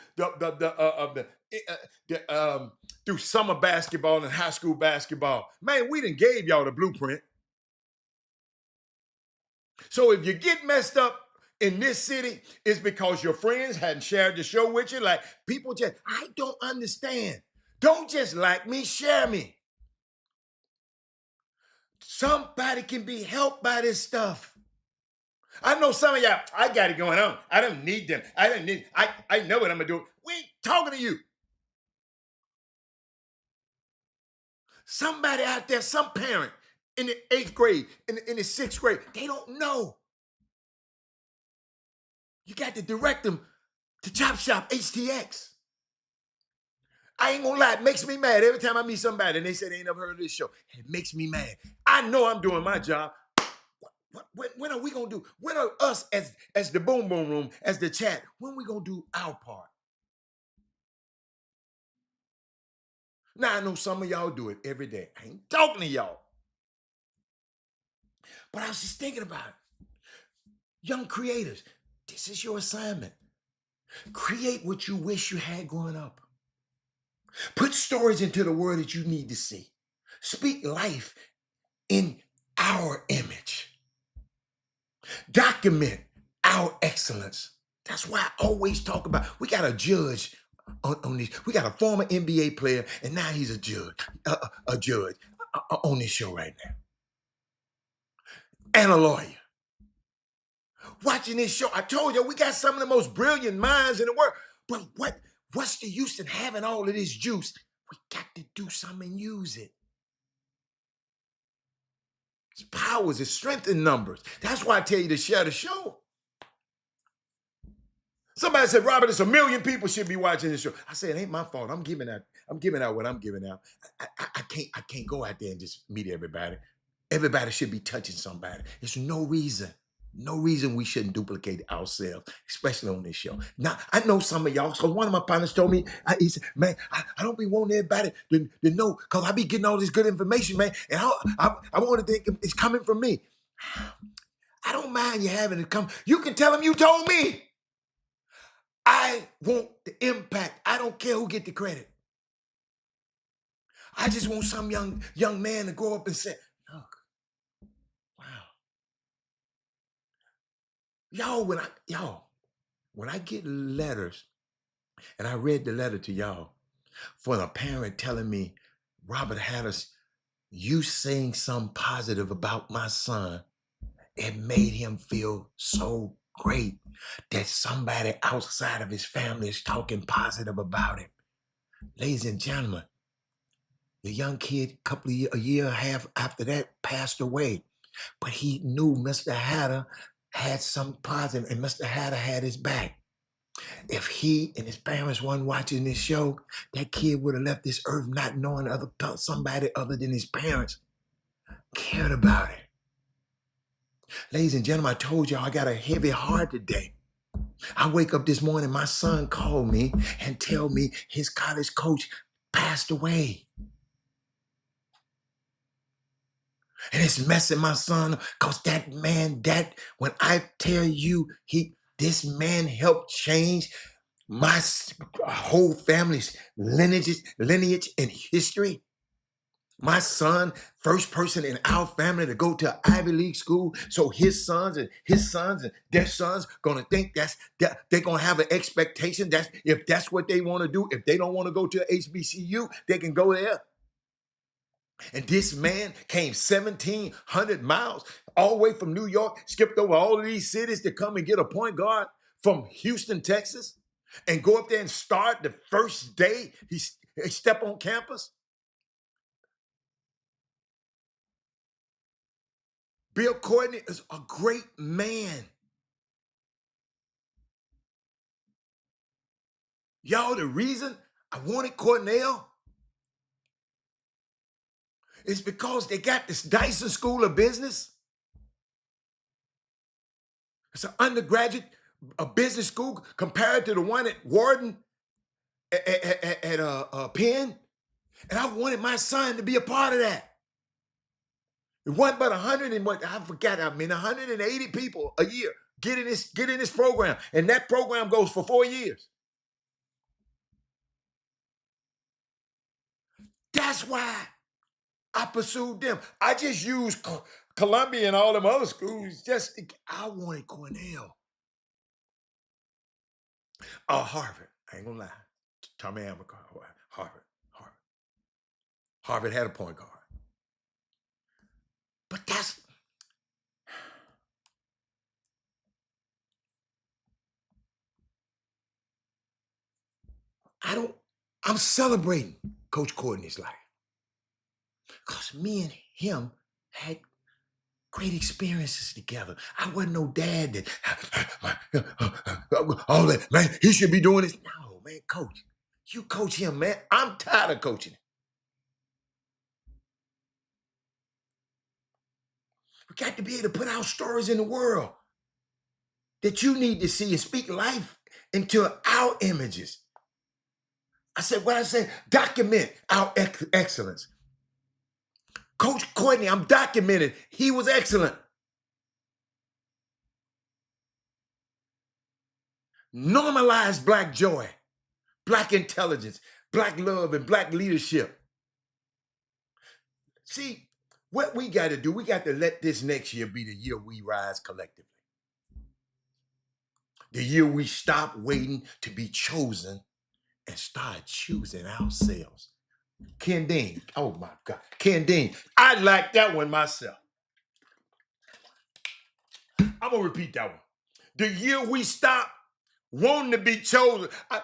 through summer basketball and high school basketball. Man, we done gave y'all the blueprint. So if you get messed up in this city, it's because your friends hadn't shared the show with you. Like, people just, I don't understand. Don't just like me, share me. Somebody can be helped by this stuff. I know some of y'all, I got it going on. I don't need them. I know what I'm gonna do. We ain't talking to you. Somebody out there, some parent in the 8th grade, in the 6th grade, they don't know. You got to direct them to Chop Shop Htx. I ain't gonna lie, it makes me mad every time I meet somebody and they say they ain't never heard of this show. It makes me mad. I know I'm doing my job. When are we gonna do? When are us as the Boom Boom Room, as the chat, when we gonna do our part? Now I know some of y'all do it every day. I ain't talking to y'all. But I was just thinking about it. Young creators, this is your assignment. Create what you wish you had growing up. Put stories into the world that you need to see. Speak life in our image. Document our excellence. That's why I always talk about, we got a judge on this. We got a former NBA player, and now he's a judge on this show right now. And a lawyer. Watching this show, I told you, we got some of the most brilliant minds in the world. But what's the use in having all of this juice? We got to do something and use it. It's powers, it's strength in numbers. That's why I tell you to share the show. Somebody said, Robert, it's 1 million people should be watching this show. I said, it ain't my fault. I'm giving out what I'm giving out. I can't go out there and just meet everybody. Everybody should be touching somebody. There's no reason we shouldn't duplicate ourselves, especially on this show. Now, I know some of y'all, so one of my partners told me, he said, man, I don't be wanting everybody to know, because I be getting all this good information, man, and I want to think it's coming from me. I don't mind you having it come. You can tell them you told me. I want the impact. I don't care who get the credit. I just want some young man to grow up and say, look, wow. When I get letters, and I read the letter to y'all, for the parent telling me, Robert Hattis, you saying something positive about my son, it made him feel so great that somebody outside of his family is talking positive about him. Ladies and gentlemen, the young kid, a year and a half after that, passed away. But he knew Mr. Hatter had some positive, and Mr. Hatter had his back. If he and his parents weren't watching this show, that kid would have left this earth not knowing somebody other than his parents cared about it. Ladies and gentlemen, I told y'all I got a heavy heart today. I wake up this morning, my son called me and tell me his college coach passed away. And it's messing my son, because that man, when I tell you, this man helped change my whole family's lineage and history. My son, first person in our family to go to an Ivy League school, so his sons and their sons gonna think they're gonna have an expectation that if that's what they want to do, if they don't want to go to HBCU, they can go there. And this man came 1,700 miles all the way from New York, skipped over all of these cities to come and get a point guard from Houston, Texas, and go up there and start the first day he step on campus. Bill Courtney is a great man. Y'all, the reason I wanted Cornell is because they got this Dyson School of Business. It's an undergraduate business school compared to the one at Wharton at Penn. And I wanted my son to be a part of that. It wasn't but 180 people a year get in this program. And that program goes for 4 years. That's why I pursued them. I just used Columbia and all them other schools. I wanted Cornell. Harvard. I ain't gonna lie. Tommy Amaker, Harvard. Harvard had a point guard. But I'm celebrating Coach Courtney's life. Because me and him had great experiences together. I wasn't no dad that, all that, man, he should be doing this. No, man, Coach, You coach him, man. I'm tired of coaching him. We got to be able to put our stories in the world that you need to see and speak life into our images. I said, what I said, document our excellence. Coach Courtney, I'm documenting. He was excellent. Normalize Black joy, Black intelligence, Black love, and Black leadership. See, what we got to do, we got to let this next year be the year we rise collectively. The year we stop waiting to be chosen and start choosing ourselves. Ken Dean, oh my God, Ken Dean, I like that one myself. I'm gonna repeat that one. The year we stop wanting to be chosen. I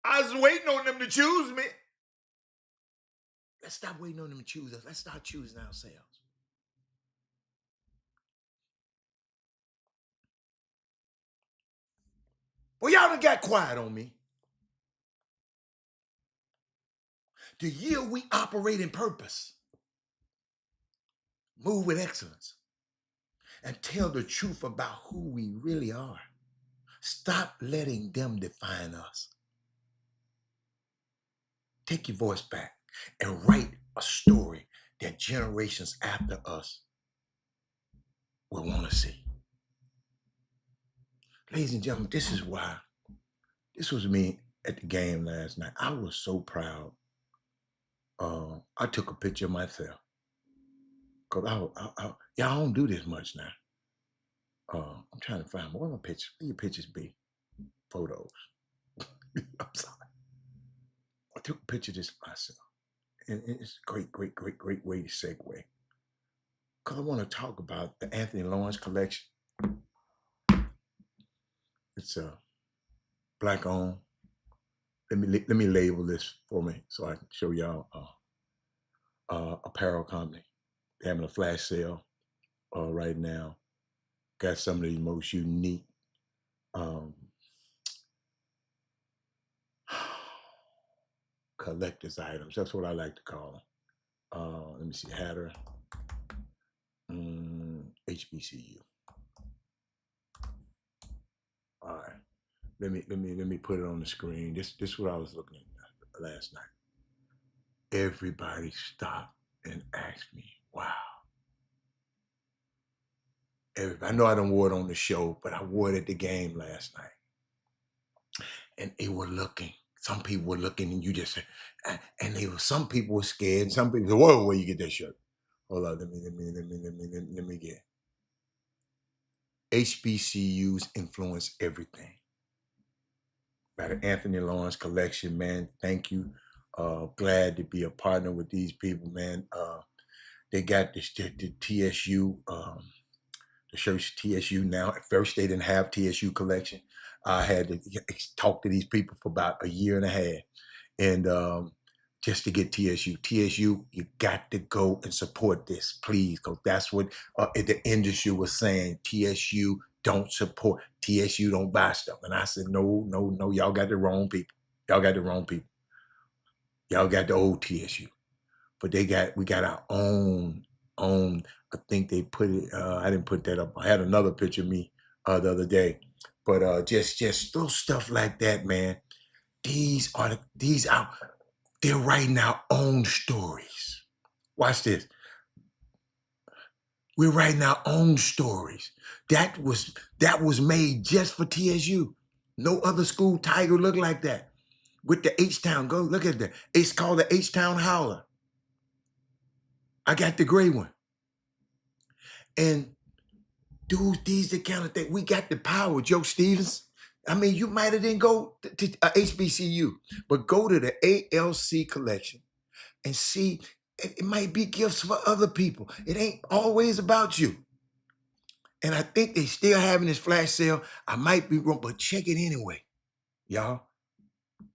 was waiting on them to choose me. Let's stop waiting on them to choose us. Let's start choosing ourselves. Well, y'all done got quiet on me. The year we operate in purpose, move with excellence, and tell the truth about who we really are. Stop letting them define us. Take your voice back and write a story that generations after us will want to see. Ladies and gentlemen, this is why, this was me at the game last night. I was so proud. I took a picture of myself. Because y'all don't do this much now. I'm trying to find more pictures. Where your pictures be? Photos. I'm sorry. I took a picture of this myself. And it's a great way to segue. Because I want to talk about the Anthony Lawrence collection. It's Black owned. Let me label this for me so I can show y'all apparel company. They're having a flash sale right now. Got some of the most unique collector's items. That's what I like to call them. Let me see, Hatter, HBCU. All right, let me put it on the screen. This is what I was looking at last night. Everybody stopped and asked me, "Wow." I know I done wore it on the show, but I wore it at the game last night, and they were looking. Some people were looking, and you just said, and some people were scared. And some people said, "Whoa, where you get that shirt?" Hold on, let me get. HBCUs influence everything. By the Anthony Lawrence collection, man. Thank you. Glad to be a partner with these people, man. They got the TSU, the shirts TSU now. At first, they didn't have TSU collection. I had to talk to these people for about a year and a half, and just to get TSU. TSU, you got to go and support this, please, because that's what the industry was saying. TSU don't support. TSU don't buy stuff. And I said, no, y'all got the wrong people. Y'all got the wrong people. Y'all got the old TSU. But we got our own, I think they put it, I didn't put that up. I had another picture of me the other day. But just little stuff like that, man. They're writing our own stories. Watch this. We're writing our own stories. That was made just for TSU. No other school tiger looked like that. With the H-Town, go look at that. It's called the H-Town Howler. I got the gray one. And dude, these the kind of thing. We got the power, Joe Stevens. I mean, you might have didn't go to HBCU, but go to the ALC collection and see. It might be gifts for other people. It ain't always about you. And I think they still having this flash sale. I might be wrong, but check it anyway, y'all. I'm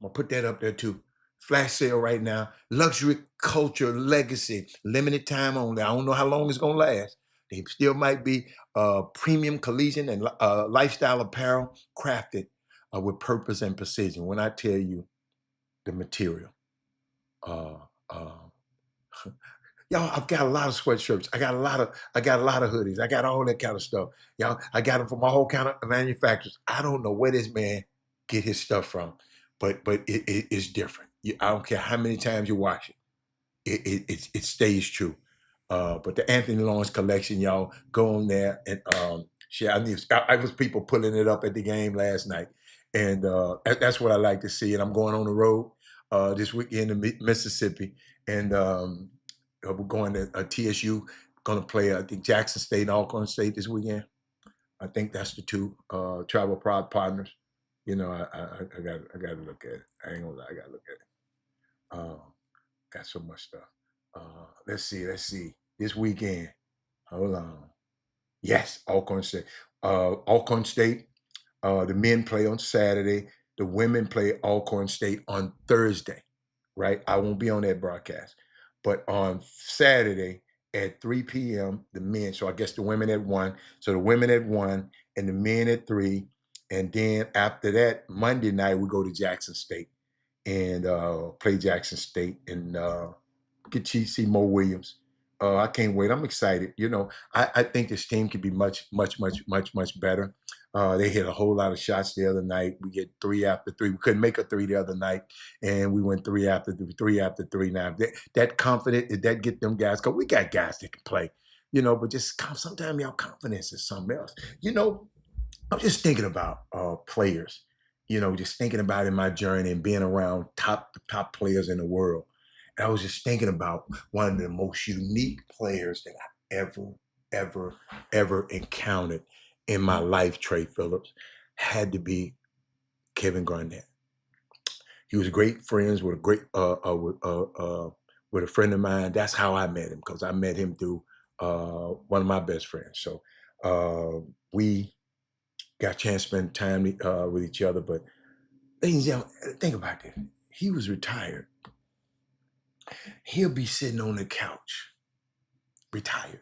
gonna put that up there too. Flash sale right now. Luxury Culture Legacy. Limited time only. I don't know how long it's gonna last. They still might be premium collegiate and lifestyle apparel crafted with purpose and precision. When I tell you the material, uh, uh, y'all, I've got a lot of sweatshirts. I got a lot of hoodies. I got all that kind of stuff. Y'all, I got them from all kind of manufacturers. I don't know where this man get his stuff from, but it's different. I don't care how many times you wash it. It stays true. But the Anthony Lawrence collection, y'all, go on there and share. I was people pulling it up at the game last night, and that's what I like to see. And I'm going on the road this weekend to Mississippi, and we're going to TSU. Going to play, I think, Jackson State and Alcorn State this weekend. I think that's the two travel prod partners. You know, I got to look at it. I ain't gonna lie, I got to look at it. Got so much stuff. Let's see. This weekend, hold on. Yes, Alcorn State. Alcorn State, the men play on Saturday. The women play Alcorn State on Thursday, right? I won't be on that broadcast. But on Saturday at 3 p.m., the men, so I guess the women at 1. So the women at 1 and the men at 3. And then after that, Monday night, we go to Jackson State and play Jackson State and get to see Mo Williams. I can't wait. I'm excited. You know, I think this team could be much better. They hit a whole lot of shots the other night. We get 3 after 3. We couldn't make a 3 the other night, and we went 3 after 3, 3 after 3. Now that confident, that get them guys, because we got guys that can play, you know, but just sometimes y'all confidence is something else. You know, I'm just thinking about players, you know, just thinking about in my journey and being around top players in the world. And I was just thinking about one of the most unique players that I ever encountered in my life, Trey Phillips, had to be Kevin Garnett. He was great friends with with a friend of mine. That's how I met him, because I met him through one of my best friends. So we got a chance to spend time with each other. But ladies and gentlemen, think about this. He was retired. He'll be sitting on the couch, retired,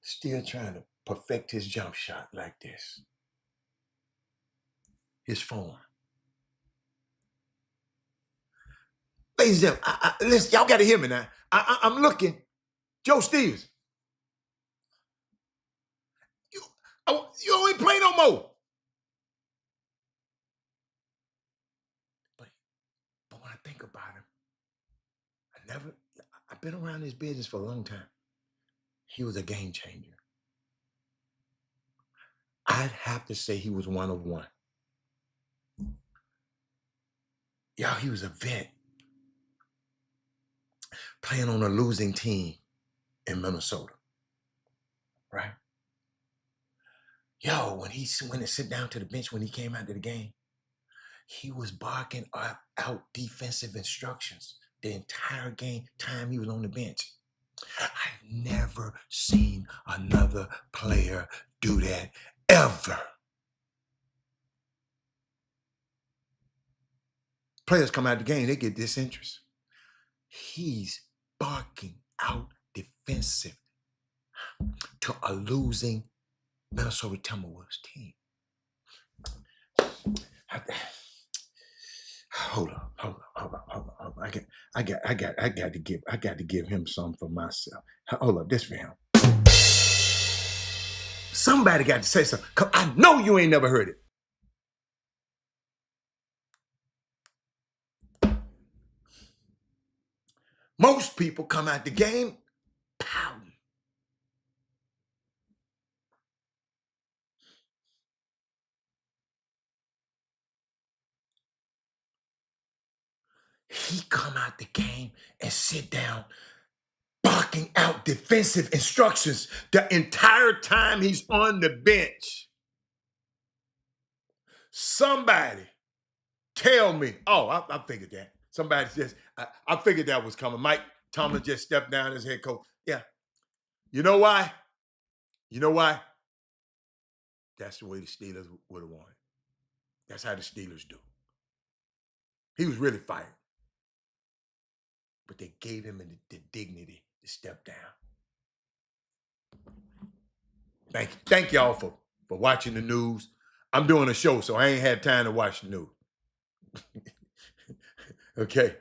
still trying to perfect his jump shot like this. His form. Ladies and gentlemen, listen, y'all got to hear me now. I'm looking. Joe Stevens, you ain't play no more. But when I think about him, I've been around this business for a long time. He was a game changer. I'd have to say he was one of one. Y'all, he was a vet playing on a losing team in Minnesota, right? Yo, when he went to sit down to the bench when he came out to the game, he was barking out defensive instructions the entire game time he was on the bench. I've never seen another player do that ever. Players come out the game, they get disinterest. He's barking out defensive to a losing Minnesota Timberwolves team. Hold on. I got to give him some for myself. Hold up, this for him. Somebody got to say something. Cause I know you ain't never heard it. Most people come out the game pouting. He come out the game and sit down, barking out defensive instructions the entire time he's on the bench. Somebody tell me. Oh, I figured that. Somebody just, I figured that was coming. Mike Tomlin just stepped down as head coach. Yeah. You know why? That's the way the Steelers would have wanted. That's how the Steelers do. He was really fired. But they gave him the dignity to step down. Thank y'all for watching the news. I'm doing a show, so I ain't had time to watch the news. Okay,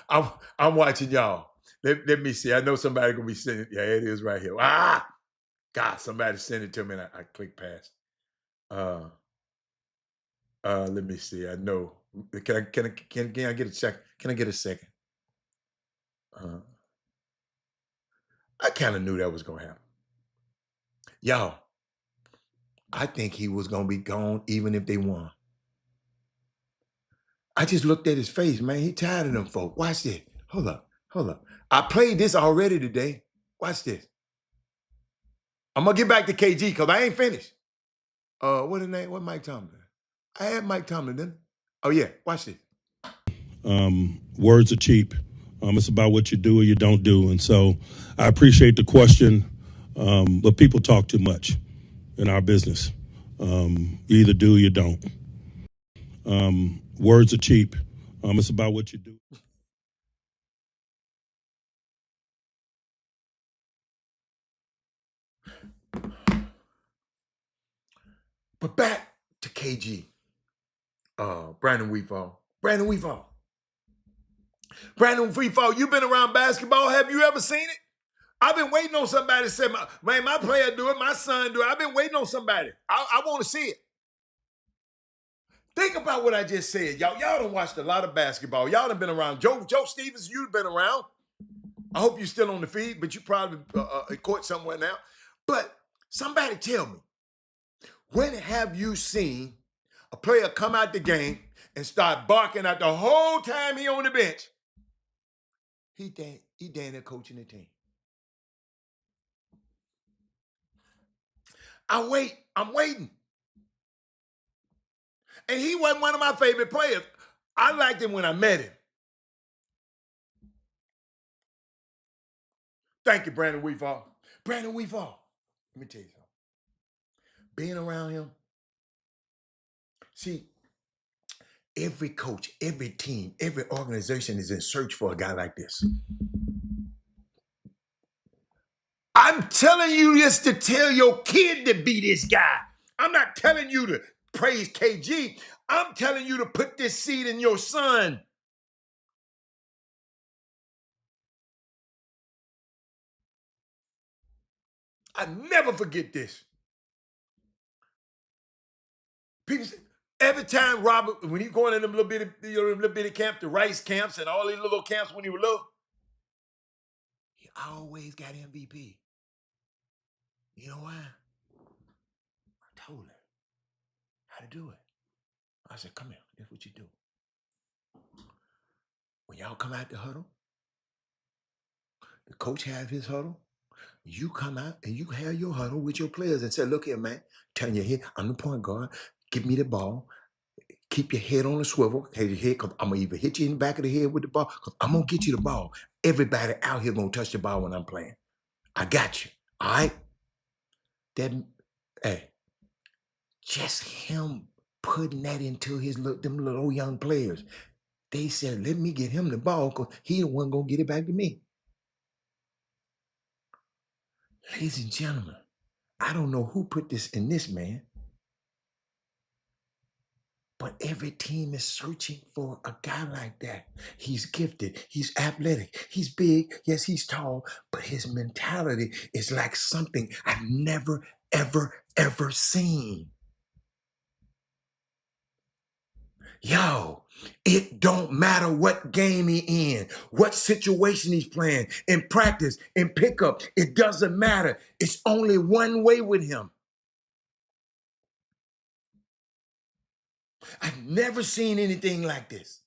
I'm watching y'all. Let me see. I know somebody gonna be sending. Yeah, it is right here. Ah, God, somebody sent it to me, and I clicked past. Let me see. I know. Can I get a second? Can I get a second? I kind of knew that was gonna happen. Y'all, I think he was gonna be gone even if they won. I just looked at his face, man. He tired of them folk. Watch this. Hold up. I played this already today. Watch this. I'm gonna get back to KG because I ain't finished. What his name? What Mike Tomlin? I had Mike Tomlin, didn't I? Oh yeah, watch this. Words are cheap. It's about what you do or you don't do. And so I appreciate the question, but people talk too much in our business. You either do or you don't. Words are cheap. It's about what you do. But back to KG. Brandon Weefall. Brandon Weefall, you been around basketball. Have you ever seen it? I've been waiting on somebody to say, my player do it, my son do it. I've been waiting on somebody. I want to see it. Think about what I just said. Y'all done watched a lot of basketball. Y'all done been around. Joe Stevens, you've been around. I hope you're still on the feed, but you probably in court somewhere now. But somebody tell me, when have you seen a player come out the game and start barking at the whole time he on the bench? He damn near coaching the team. I'm waiting. And he wasn't one of my favorite players. I liked him when I met him. Thank you, Brandon Weefall. Brandon Weefall. Let me tell you something. Being around him, see, every coach, every team, every organization is in search for a guy like this. I'm telling you this to tell your kid to be this guy. I'm not telling you to praise KG. I'm telling you to put this seed in your son. I never forget this. People say, every time Robert, when he going in them little bitty camps, the Rice camps and all these little camps when he was little, he always got MVP. You know why? I told him how to do it. I said, come here, that's what you do. When y'all come out the huddle, the coach has his huddle. You come out and you have your huddle with your players and say, look here, man, turn your head. I'm the point guard. Give me the ball. Keep your head on the swivel. Have your head, because I'm going to either hit you in the back of the head with the ball, because I'm going to get you the ball. Everybody out here going to touch the ball when I'm playing. I got you. All right? Hey, just him putting that into them little young players. They said, let me get him the ball because he the one going to get it back to me. Ladies and gentlemen, I don't know who put this in this man, but every team is searching for a guy like that. He's gifted. He's athletic. He's big. Yes, he's tall, but his mentality is like something I've never, ever seen. Yo, it don't matter what game he in, what situation he's playing, in practice, in pickup. It doesn't matter. It's only one way with him. I've never seen anything like this.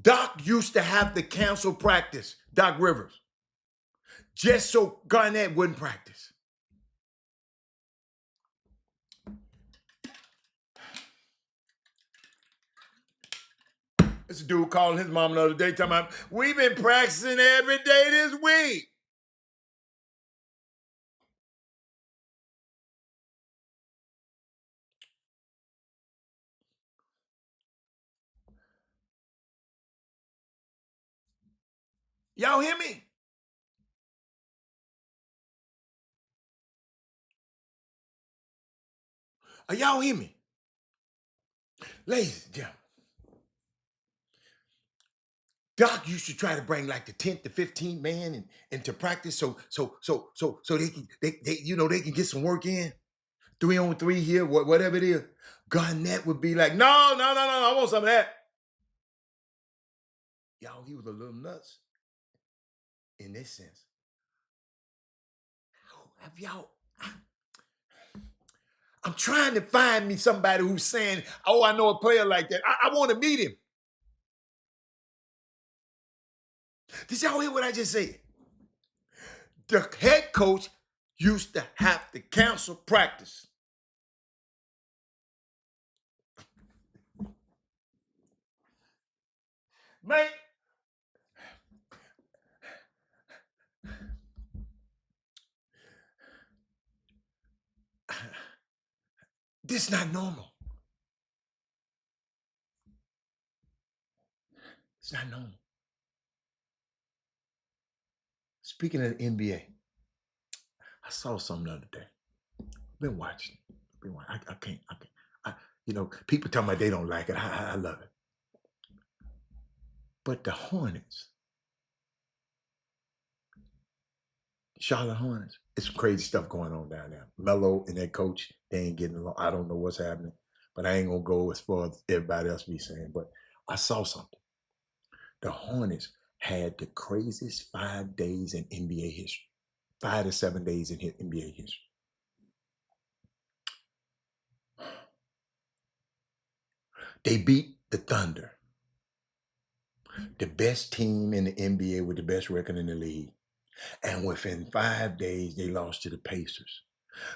Doc used to have to cancel practice, Doc Rivers, just so Garnett wouldn't practice. This dude calling his mom the other day talking about, we've been practicing every day this week. Y'all hear me? Are y'all hear me? Ladies and gentlemen, Doc used to try to bring like the 10th to 15th man into practice so they can they can get some work in. 3-on-3 here, whatever it is. Garnett would be like, no, I want some of that. Y'all, he was a little nuts in this sense. Have y'all? I'm trying to find me somebody who's saying, oh, I know a player like that. I want to meet him. Did y'all hear what I just said? The head coach used to have to cancel practice. Man, this is not normal. It's not normal. Speaking of the NBA, I saw something the other day. Been watching. I can't. People tell me they don't like it. I love it. But the Hornets, Charlotte Hornets, it's some crazy stuff going on down there. Melo and that coach, they ain't getting along. I don't know what's happening, but I ain't gonna go as far as everybody else be saying. But I saw something. The Hornets had the craziest 5 days in NBA history. 5 to 7 days in NBA history. They beat the Thunder, the best team in the NBA with the best record in the league. And within 5 days, they lost to the Pacers,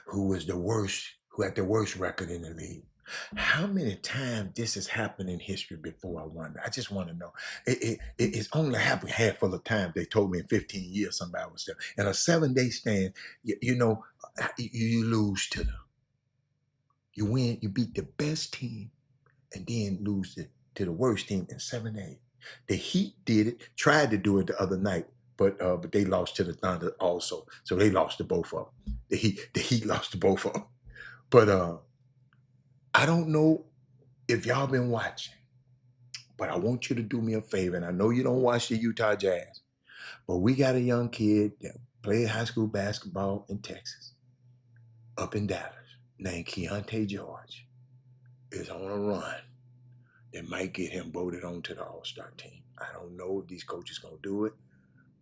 who had the worst record in the league. How many times this has happened in history before, I wonder? I just want to know. It's only happened a handful of times. They told me in 15 years somebody was there. In a 7-day stand, you lose to them. You win, you beat the best team, and then lose to the worst team in 7 days. The Heat did it, tried to do it the other night, but they lost to the Thunder also. So they lost to both of them. The Heat lost to both of them. But I don't know if y'all been watching, but I want you to do me a favor. And I know you don't watch the Utah Jazz, but we got a young kid that played high school basketball in Texas, up in Dallas, named Keontae George, is on a run that might get him voted onto the All-Star team. I don't know if these coaches gonna do it,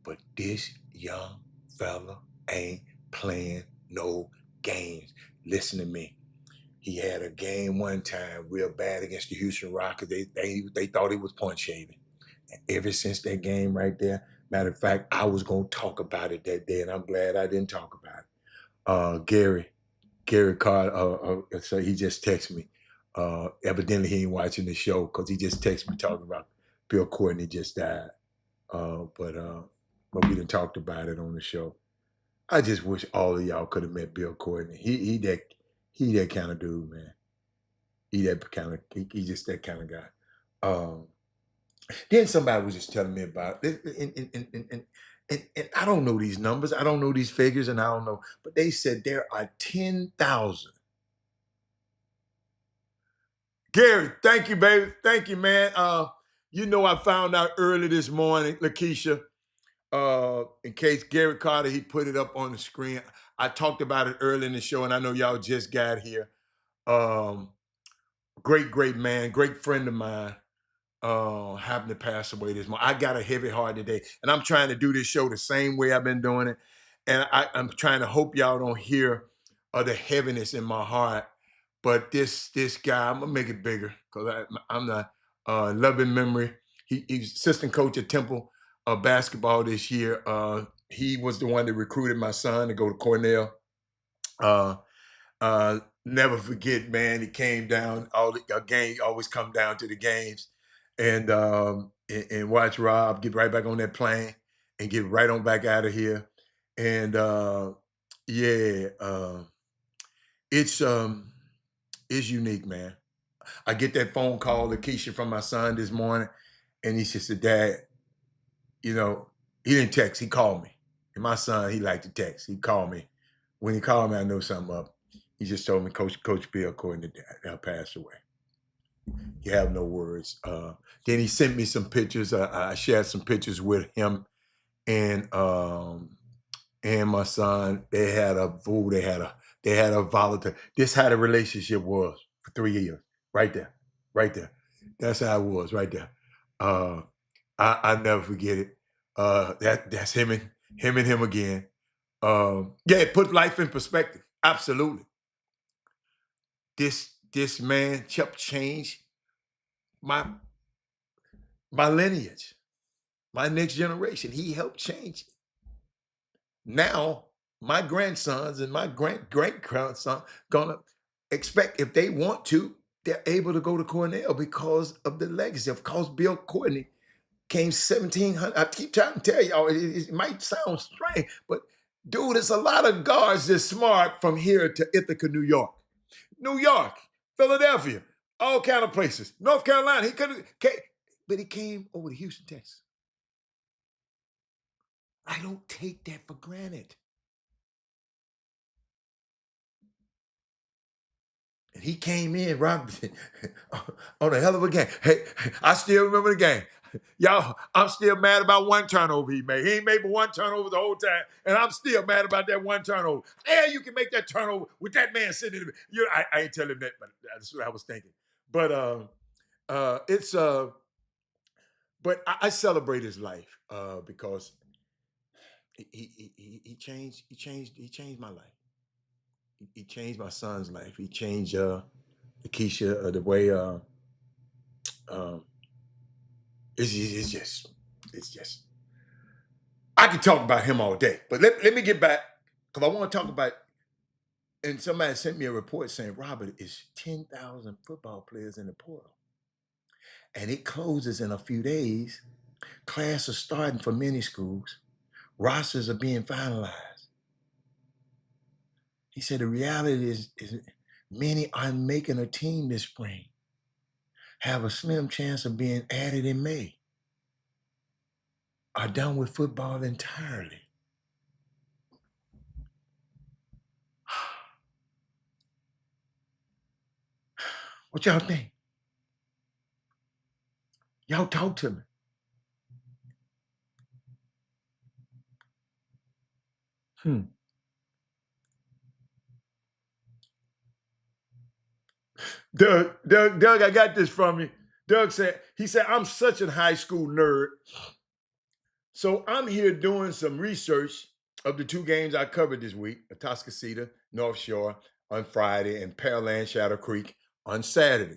but this young fella ain't playing no games. Listen to me. He had a game one time real bad against the Houston Rockets. They thought he was point shaving. And ever since that game right there, matter of fact, I was gonna talk about it that day, and I'm glad I didn't talk about it. Gary Carter, so he just texted me. Evidently he ain't watching the show because he just texted me talking about Bill Courtney just died. But we done talked about it on the show. I just wish all of y'all could have met Bill Courtney. He that kind of dude, man. He just that kind of guy. Then somebody was just telling me about it, and I don't know these numbers, I don't know these figures, and I don't know, but they said there are 10,000. Gary, thank you, baby. Thank you, man. I found out early this morning, Lakeisha, in case Gary Carter, he put it up on the screen. I talked about it early in the show, and I know y'all just got here. Great man, great friend of mine, happened to pass away this morning. I got a heavy heart today, and I'm trying to do this show the same way I've been doing it. And I'm trying to hope y'all don't hear the heaviness in my heart. But this guy, I'm gonna make it bigger because I'm not loving memory. He's assistant coach at Temple basketball this year. He was the one that recruited my son to go to Cornell. Never forget, man. He came down. Always come down to the games, and watch Rob get right back on that plane and get right on back out of here. And it's unique, man. I get that phone call, Lakeisha, from my son this morning, and he said, "Dad, he didn't text. He called me." And my son, he liked to text. He called me. When he called me, I know something up. He just told me Coach Bill Courtney passed away. You have no words. Then he sent me some pictures. I shared some pictures with him and my son. They had a volatile. This how the relationship was for 3 years. Right there. That's how it was right there. I never forget it. That's him and him again. Yeah, it put life in perspective. Absolutely. This man helped change my lineage, my next generation. He helped change it. Now my grandsons and my great grandson gonna expect, if they want to, they're able to go to Cornell because of the legacy. Of course, Bill Courtney came 1700. I keep trying to tell y'all, it might sound strange, but dude, it's a lot of guards that's smart from here to Ithaca, New York, Philadelphia, all kind of places. North Carolina, he couldn't, but he came over to Houston, Texas. I don't take that for granted. And he came in, Rob, on a hell of a game. Hey, I still remember the game. Y'all, I'm still mad about one turnover he made. He ain't made but one turnover the whole time, and I'm still mad about that one turnover. Yeah, you can make that turnover with that man sitting in the, I ain't telling him that, but that's what I was thinking. But but I celebrate his life because he changed my life. He changed my son's life. He changed Keisha the way it's just I could talk about him all day. But let me get back, because I want to talk about, and somebody sent me a report saying, Robert, it's 10,000 football players in the portal. And it closes in a few days. Classes are starting for many schools. Rosters are being finalized. He said the reality is many aren't making a team this spring, have a slim chance of being added in May, are done with football entirely. What y'all think? Y'all talk to me. Doug, I got this from you. Doug said, I'm such a high school nerd. So I'm here doing some research of the two games I covered this week, Atascocita, North Shore on Friday, and Pearland, Shadow Creek on Saturday.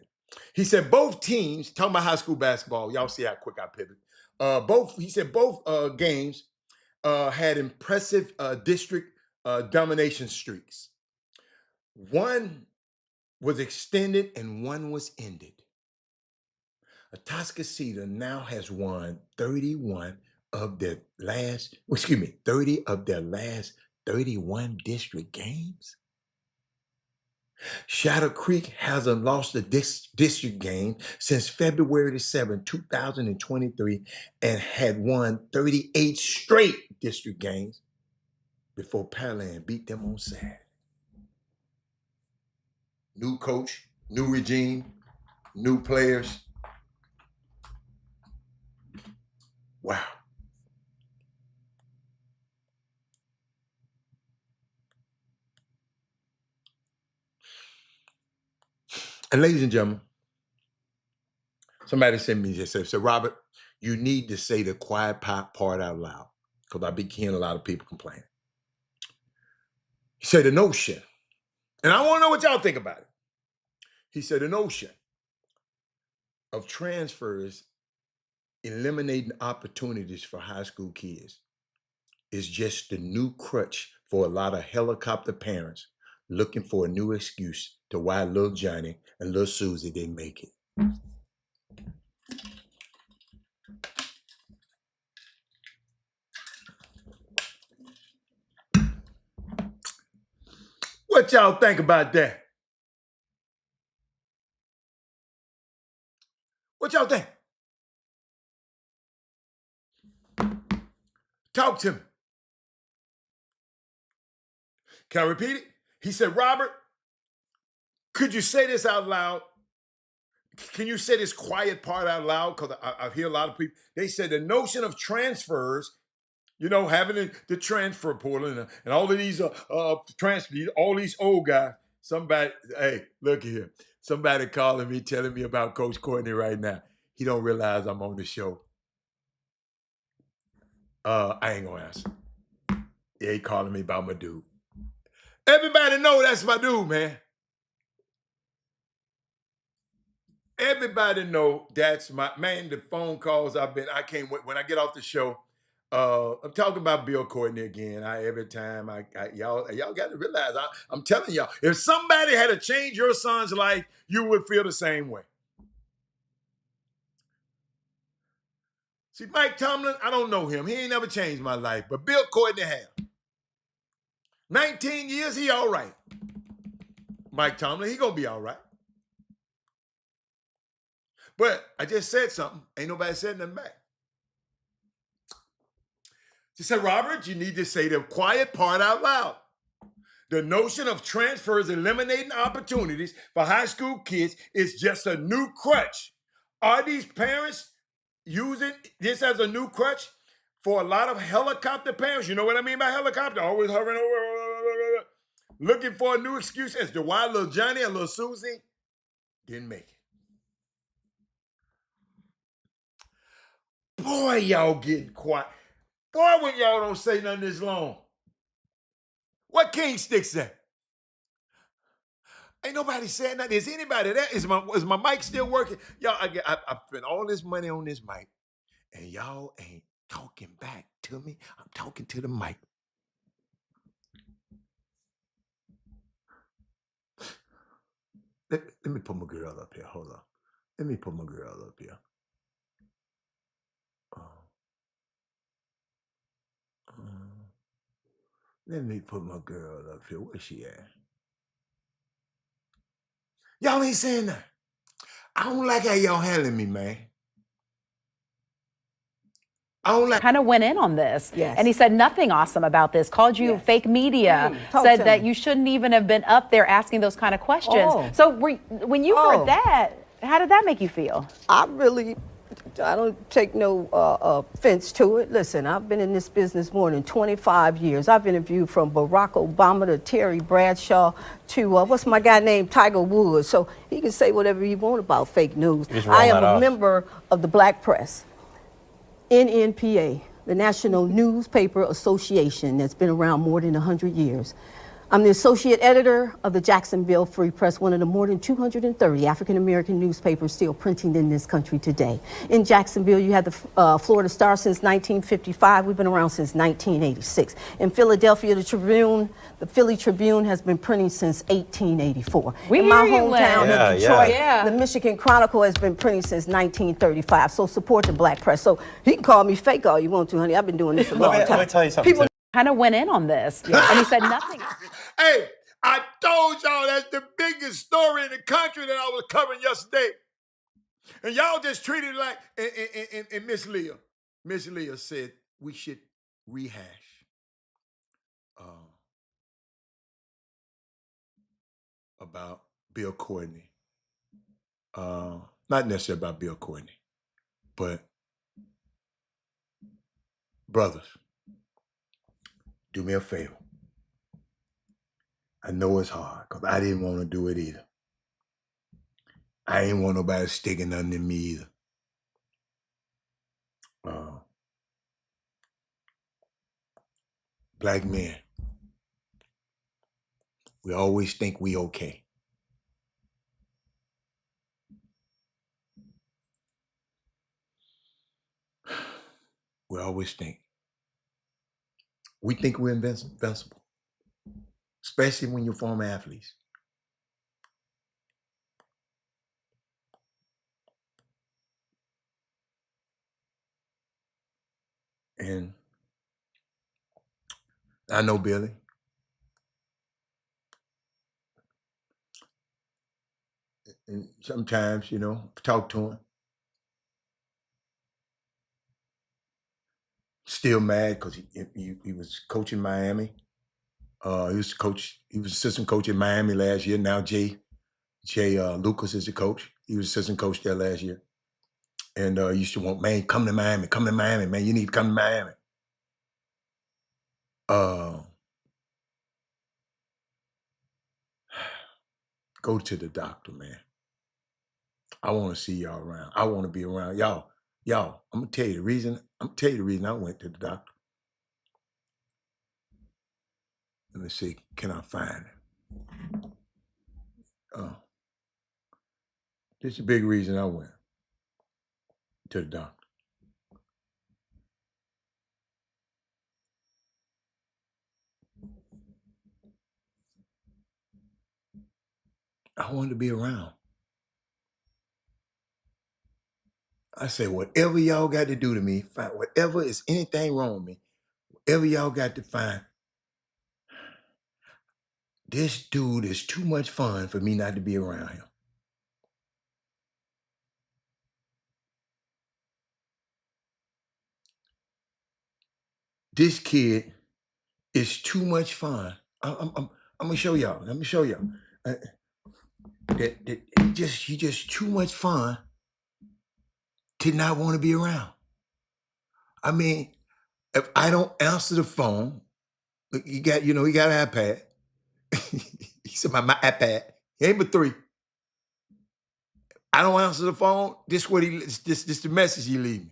He said both teams, talking about high school basketball, y'all see how quick I pivot. Both games had impressive district domination streaks. One was extended and one was ended. Atascocita now has won 30 of their last 31 district games. Shadow Creek hasn't lost a district game since February 7, 2023, and had won 38 straight district games before Pearland beat them on Saturday. New coach, new regime, new players. Wow. And ladies and gentlemen, somebody sent me this, said, Robert, you need to say the quiet part out loud, because I've been hearing a lot of people complain. He said the notion, and I want to know what y'all think about it. He said the notion of transfers eliminating opportunities for high school kids is just the new crutch for a lot of helicopter parents looking for a new excuse to why little Johnny and little Susie didn't make it. What y'all think about that? What y'all think? Talk to me. Can I repeat it? He said, Robert, Could you say this out loud? Can you say this quiet part out loud? Because I hear a lot of people, they said the notion of transfers, having the transfer portal and all of these transfers, all these old guys. Somebody, hey, look here. Somebody calling me, telling me about Coach Courtney right now. He don't realize I'm on the show. I ain't gonna answer. Yeah, he calling me about my dude. Everybody know that's my dude, man. Everybody know that's my man. The phone calls I can't wait when I get off the show. I'm talking about Bill Courtney again. Every time y'all got to realize I'm telling y'all, if somebody had to change your son's life, you would feel the same way. See, Mike Tomlin, I don't know him. He ain't never changed my life, but Bill Courtney has. 19 years, he all right. Mike Tomlin, he gonna be all right. But I just said something. Ain't nobody said nothing back. She said, Robert, you need to say the quiet part out loud. The notion of transfers eliminating opportunities for high school kids is just a new crutch. Are these parents using this as a new crutch for a lot of helicopter parents? You know what I mean by helicopter? Always hovering over, looking for a new excuse as to why little Johnny and little Susie didn't make it. Boy, y'all getting quiet. Boy, when y'all don't say nothing this long. What King Stick say? Ain't nobody saying nothing. Is anybody there? Is my mic still working? Y'all, I spent all this money on this mic, and y'all ain't talking back to me. I'm talking to the mic. Let me put my girl up here. Hold on. Let me put my girl up here. Let me put my girl up here. Where's she at? Y'all ain't saying that. I don't like how y'all handling me, man. I don't like. Kind of went in on this. Yes. And he said nothing awesome about this, called you fake media, said that you shouldn't even have been up there asking those kind of questions. So when you heard that, how did that make you feel? I don't take no offense to it. Listen, I've been in this business more than 25 years. I've interviewed from Barack Obama to Terry Bradshaw to, what's my guy named Tiger Woods. So he can say whatever he wants about fake news. I am a member of the Black Press, NNPA, the National Newspaper Association that's been around more than 100 years. I'm the associate editor of the Jacksonville Free Press, one of the more than 230 African-American newspapers still printing in this country today. In Jacksonville, you had the Florida Star since 1955. We've been around since 1986. In Philadelphia, the Philly Tribune has been printing since 1884. In my hometown of Detroit, the Michigan Chronicle has been printing since 1935. So support the Black Press. So he can call me fake all you want to, honey. I've been doing this a long time. Let me tell you something. Kind of went in on this, and he said nothing. Hey, I told y'all that's the biggest story in the country that I was covering yesterday. And y'all just treated it like, and Miss Leah said we should rehash about Bill Courtney. Not necessarily about Bill Courtney, but brothers, do me a favor. I know it's hard because I didn't want to do it either. I ain't want nobody sticking nothing in me either. Black men, we always think we okay. We always think. We think we're invincible, especially when you're former athletes. And I know Billy. And sometimes, talk to him. Still mad because he was coaching Miami. He was assistant coach in Miami last year. Now Jay Jay Lucas is the coach. He was assistant coach there last year. And used to want, man, come to Miami, man. You need to come to Miami. Go to the doctor, man. I want to see y'all around. I want to be around y'all. Y'all, I'm gonna tell you the reason. I went to the doctor. Let me see, can I find it? This is the big reason I went to the doctor. I wanted to be around. I said, whatever y'all got to do to me, find whatever is anything wrong with me, whatever y'all got to find. This dude is too much fun for me not to be around him. This kid is too much fun. I'm gonna show y'all. Let me show y'all. That he just too much fun to not want to be around. I mean, if I don't answer the phone, he got an iPad. He said my iPad. He ain't but 3. I don't answer the phone. This the message he leave me.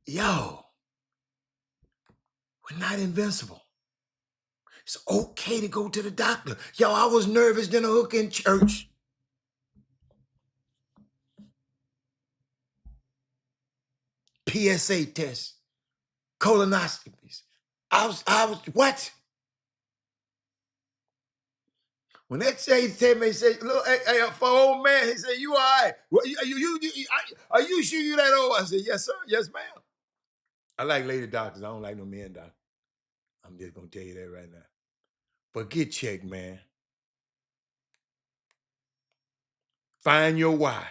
Yo, we're not invincible. It's okay to go to the doctor. Yo, I was nervous than a hook in church. PSA tests, colonoscopies. I was what? When that said me, he said, look, hey, for old man, he said, you all right? Are you sure you that old? I said, yes, sir. Yes, ma'am. I like lady doctors. I don't like no men doctors. I'm just going to tell you that right now. But get checked, man. Find your why.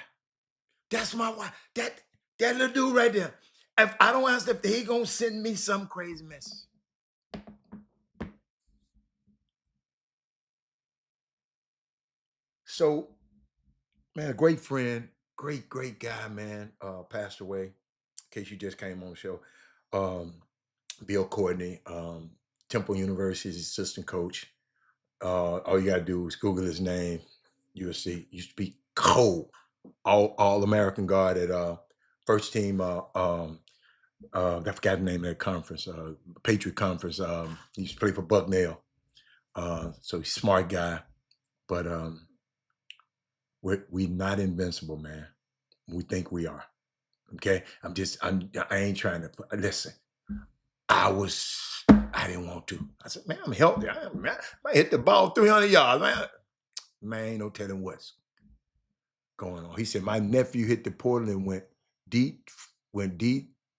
That's my why. That little dude right there. If I don't answer, he going to send me some crazy message. So, man, a great friend, great guy, man, passed away. In case you just came on the show. Bill Courtney, Temple University's assistant coach. All you gotta do is Google his name. You'll see. Used to be cold. All American guard at first team. I forgot the name of that conference. Patriot Conference. He used to play for Bucknell. So he's a smart guy, but we're not invincible, man. We think we are. Okay, I ain't trying to listen. I didn't want to. I said, man, I'm healthy. I hit the ball 300 yards, man. Man, ain't no telling what's going on. He said, my nephew hit the portal and went D3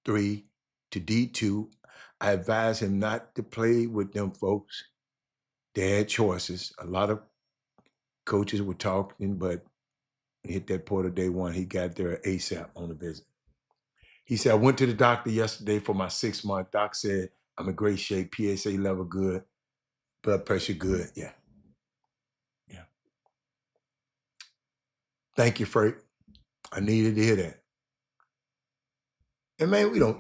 to D2. I advised him not to play with them folks. They had choices. A lot of coaches were talking, but he hit that portal day 1. He got there ASAP on the visit. He said, I went to the doctor yesterday for my 6-month. Doc said, I'm in great shape. PSA level good. Blood pressure good. Yeah. Thank you, Frank. I needed to hear that. And man, we don't,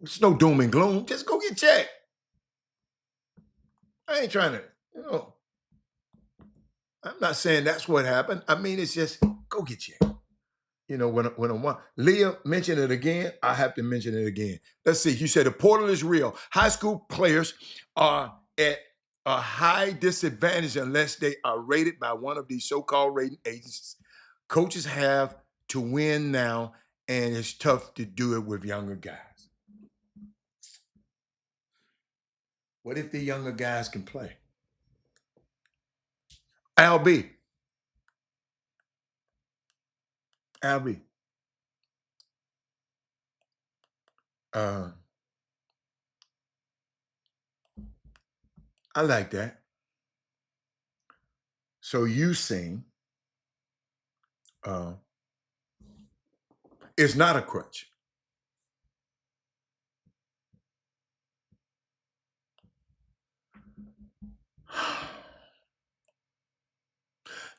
it's no doom and gloom. Just go get checked. I ain't trying to, I'm not saying that's what happened. I mean, it's just go get checked. When Leah mentioned it again, I have to mention it again. Let's see. You said the portal is real. High school players are at a high disadvantage unless they are rated by one of these so-called rating agencies. Coaches have to win now, and it's tough to do it with younger guys. What if the younger guys can play? LB. I like that. So you sing. It's not a crutch.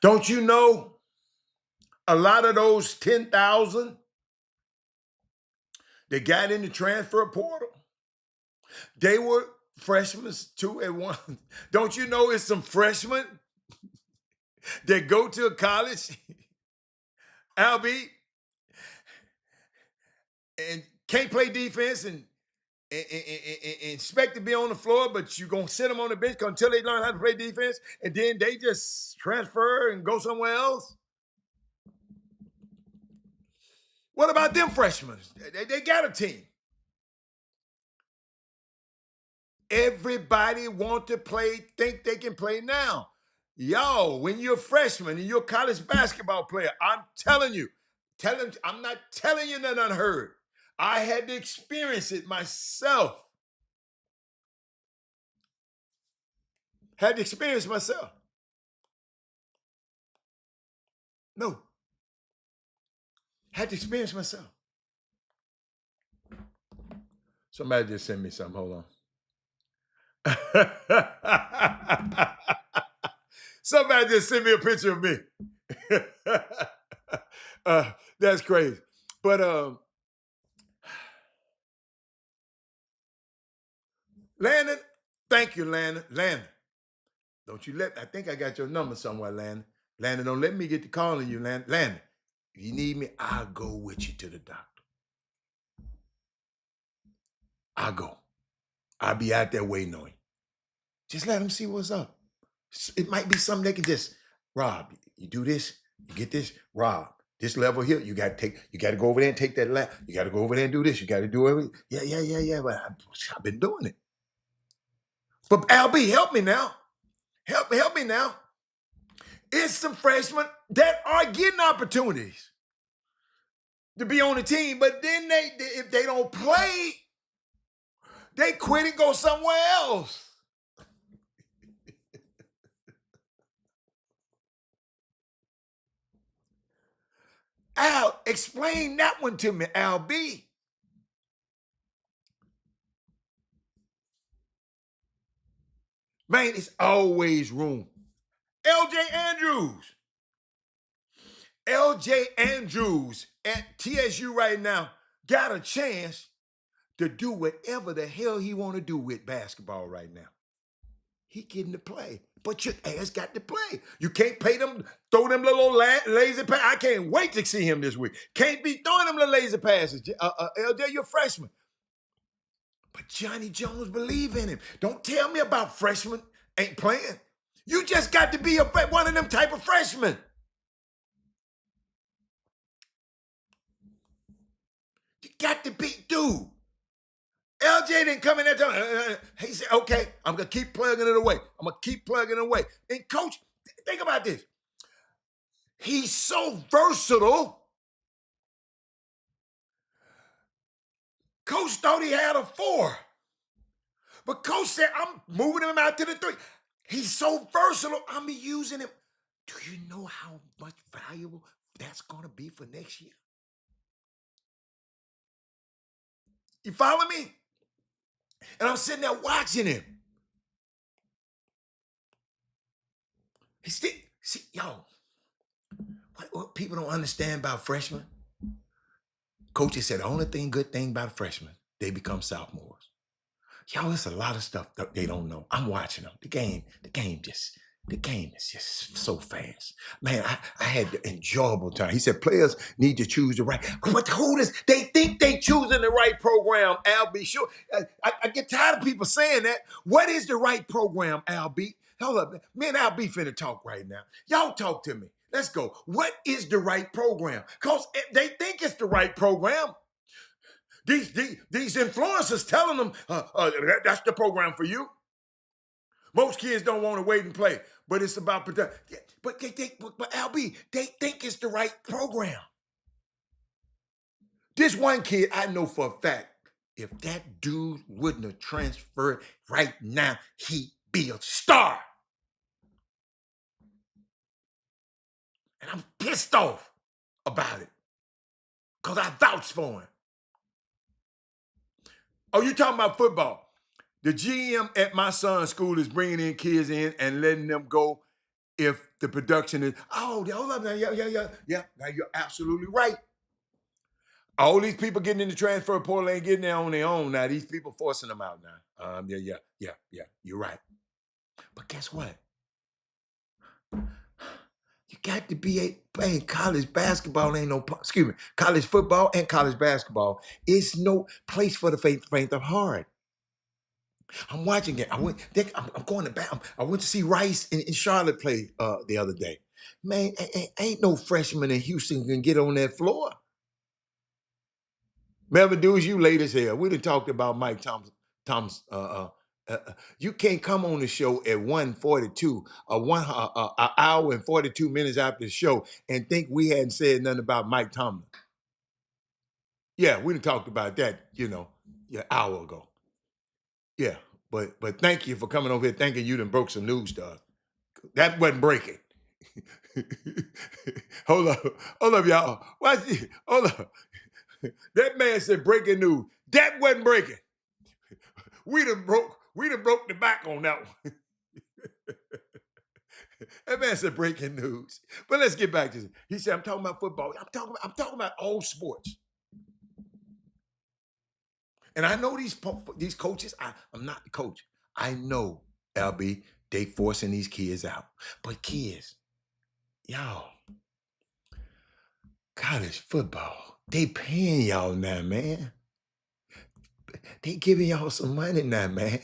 Don't you know a lot of those 10,000 that got in the transfer portal, they were freshmen too at one. Don't you know it's some freshmen that go to a college, Albie, and can't play defense and expect to be on the floor, but you're going to sit them on the bench until they learn how to play defense, and then they just transfer and go somewhere else? What about them freshmen? They got a team. Everybody want to play, think they can play now. Yo, when you're a freshman and you're a college basketball player, I'm telling you, I'm not telling you nothing unheard. I had to experience it myself. Had to experience myself. No. Had to experience myself. Somebody just sent me something. Hold on. Somebody just sent me a picture of me. That's crazy. But Landon, thank you, Landon. Landon, don't you I think I got your number somewhere, Landon. Landon, don't let me get to calling you, Landon. Landon, if you need me, I'll go with you to the doctor. I'll go. I'll be out there waiting on you. Just let them see what's up. It might be something they can just, Rob, you do this, you get this, Rob, this level here, you got to go over there and take that lap. You got to go over there and do this. You got to do everything. Yeah. But I've been doing it. But Albie, help me now. Help me now. It's some freshmen that are getting opportunities to be on the team, but then if they don't play, they quit and go somewhere else. Al, explain that one to me, Al B. Man, it's always room. LJ Andrews. LJ Andrews at TSU right now got a chance to do whatever the hell he want to do with basketball right now. He getting to play, but your ass got to play. You can't pay them, throw them little lazy passes. I can't wait to see him this week. Can't be throwing them little lazy passes. LJ, you're a freshman. But Johnny Jones believe in him. Don't tell me about freshmen ain't playing. You just got to be one of them type of freshmen. You got to be, dude. LJ didn't come in there telling he said, okay, I'm going to keep plugging it away. I'm going to keep plugging it away. And coach, think about this. He's so versatile. Coach thought he had a 4. But coach said, I'm moving him out to the 3. He's so versatile, I'm using him. Do you know how much valuable that's going to be for next year? You follow me? And I'm sitting there watching him. See, yo, what people don't understand about freshmen, coaches said the only good thing about freshmen, they become sophomores. Y'all, there's a lot of stuff that they don't know. I'm watching them. The game is just so fast. Man, I had an enjoyable time. He said players need to choose the right. They think they choosing the right program, Al B. Sure. I get tired of people saying that. What is the right program, Al B? Hold up. Me and Al B finna talk right now. Y'all talk to me. Let's go. What is the right program? Because they think it's the right program. These influencers telling them that's the program for you. Most kids don't want to wait and play, but it's about production. Yeah, but LB, they think it's the right program. This one kid, I know for a fact, if that dude wouldn't have transferred right now, he'd be a star. And I'm pissed off about it because I vouched for him. Oh, you talking about football? The GM at my son's school is bringing in kids in and letting them go if the production is, oh, hold up now, yeah. Now you're absolutely right. All these people getting in the transfer portal ain't getting there on their own. Now these people forcing them out now. Yeah. You're right. But guess what? You got to be playing college basketball. Ain't no, excuse me, college football and college basketball. It's no place for the faint of heart. I'm watching it. I'm going to bat. I went to see Rice in Charlotte play the other day. Man, ain't no freshman in Houston can get on that floor. Melvin Dudes, you late as hell. We done talked about Mike Thomas. You can't come on the show at 1:42, an hour and 42 minutes after the show, and think we hadn't said nothing about Mike Tomlin. Yeah, we done talked about that, an hour ago. Yeah, but thank you for coming over here thinking you done broke some news stuff. That wasn't breaking. Hold up, y'all. Hold up. That man said breaking news. That wasn't breaking. We done broke the back on that one. That man said breaking news. But let's get back to this. He said, I'm talking about football. I'm talking about all sports. And I know these coaches, I'm not the coach. I know, LB, they forcing these kids out. But kids, y'all, college football, they paying y'all now, man. They giving y'all some money now, man.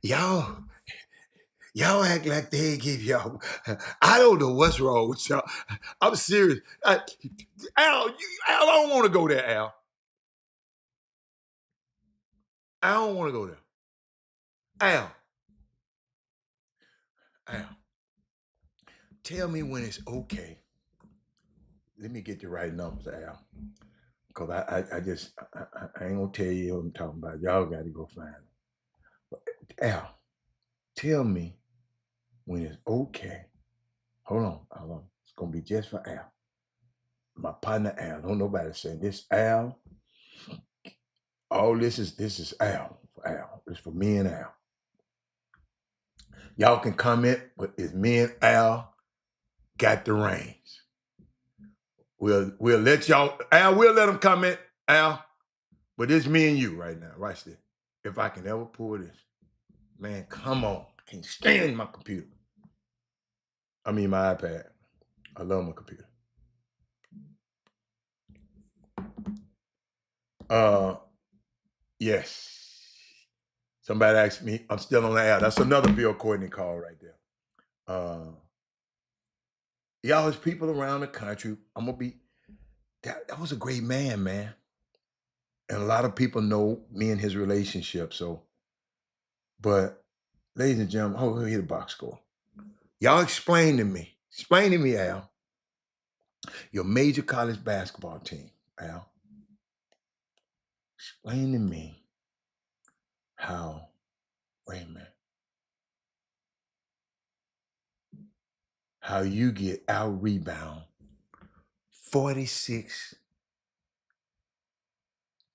Y'all act like they give y'all. I don't know what's wrong with y'all. I'm serious. Al, I don't want to go there, Al. I don't want to go there. Al, tell me when it's okay. Let me get the right numbers, Al. Because I ain't going to tell you what I'm talking about. Y'all got to go find them. But Al, tell me when it's okay. Hold on. It's going to be just for Al. My partner Al. Don't nobody say this. Al, all this is Al. For Al. It's for me and Al. Y'all can comment, but it's me and Al got the reins. We'll let y'all, Al, we'll let them comment, Al. But it's me and you right now. Watch this. If I can ever pull this. Man, come on. I can't stand my computer. I mean my iPad. I love my computer. Yes. Somebody asked me, I'm still on the air. That's another Bill Courtney call right there. Y'all, there's people around the country. I'm gonna be, that was a great man. And a lot of people know me and his relationship. So, but ladies and gentlemen, here's the box score. Y'all explain to me, Al, your major college basketball team, Al. Explain to me how, wait a minute, how you get out rebound 46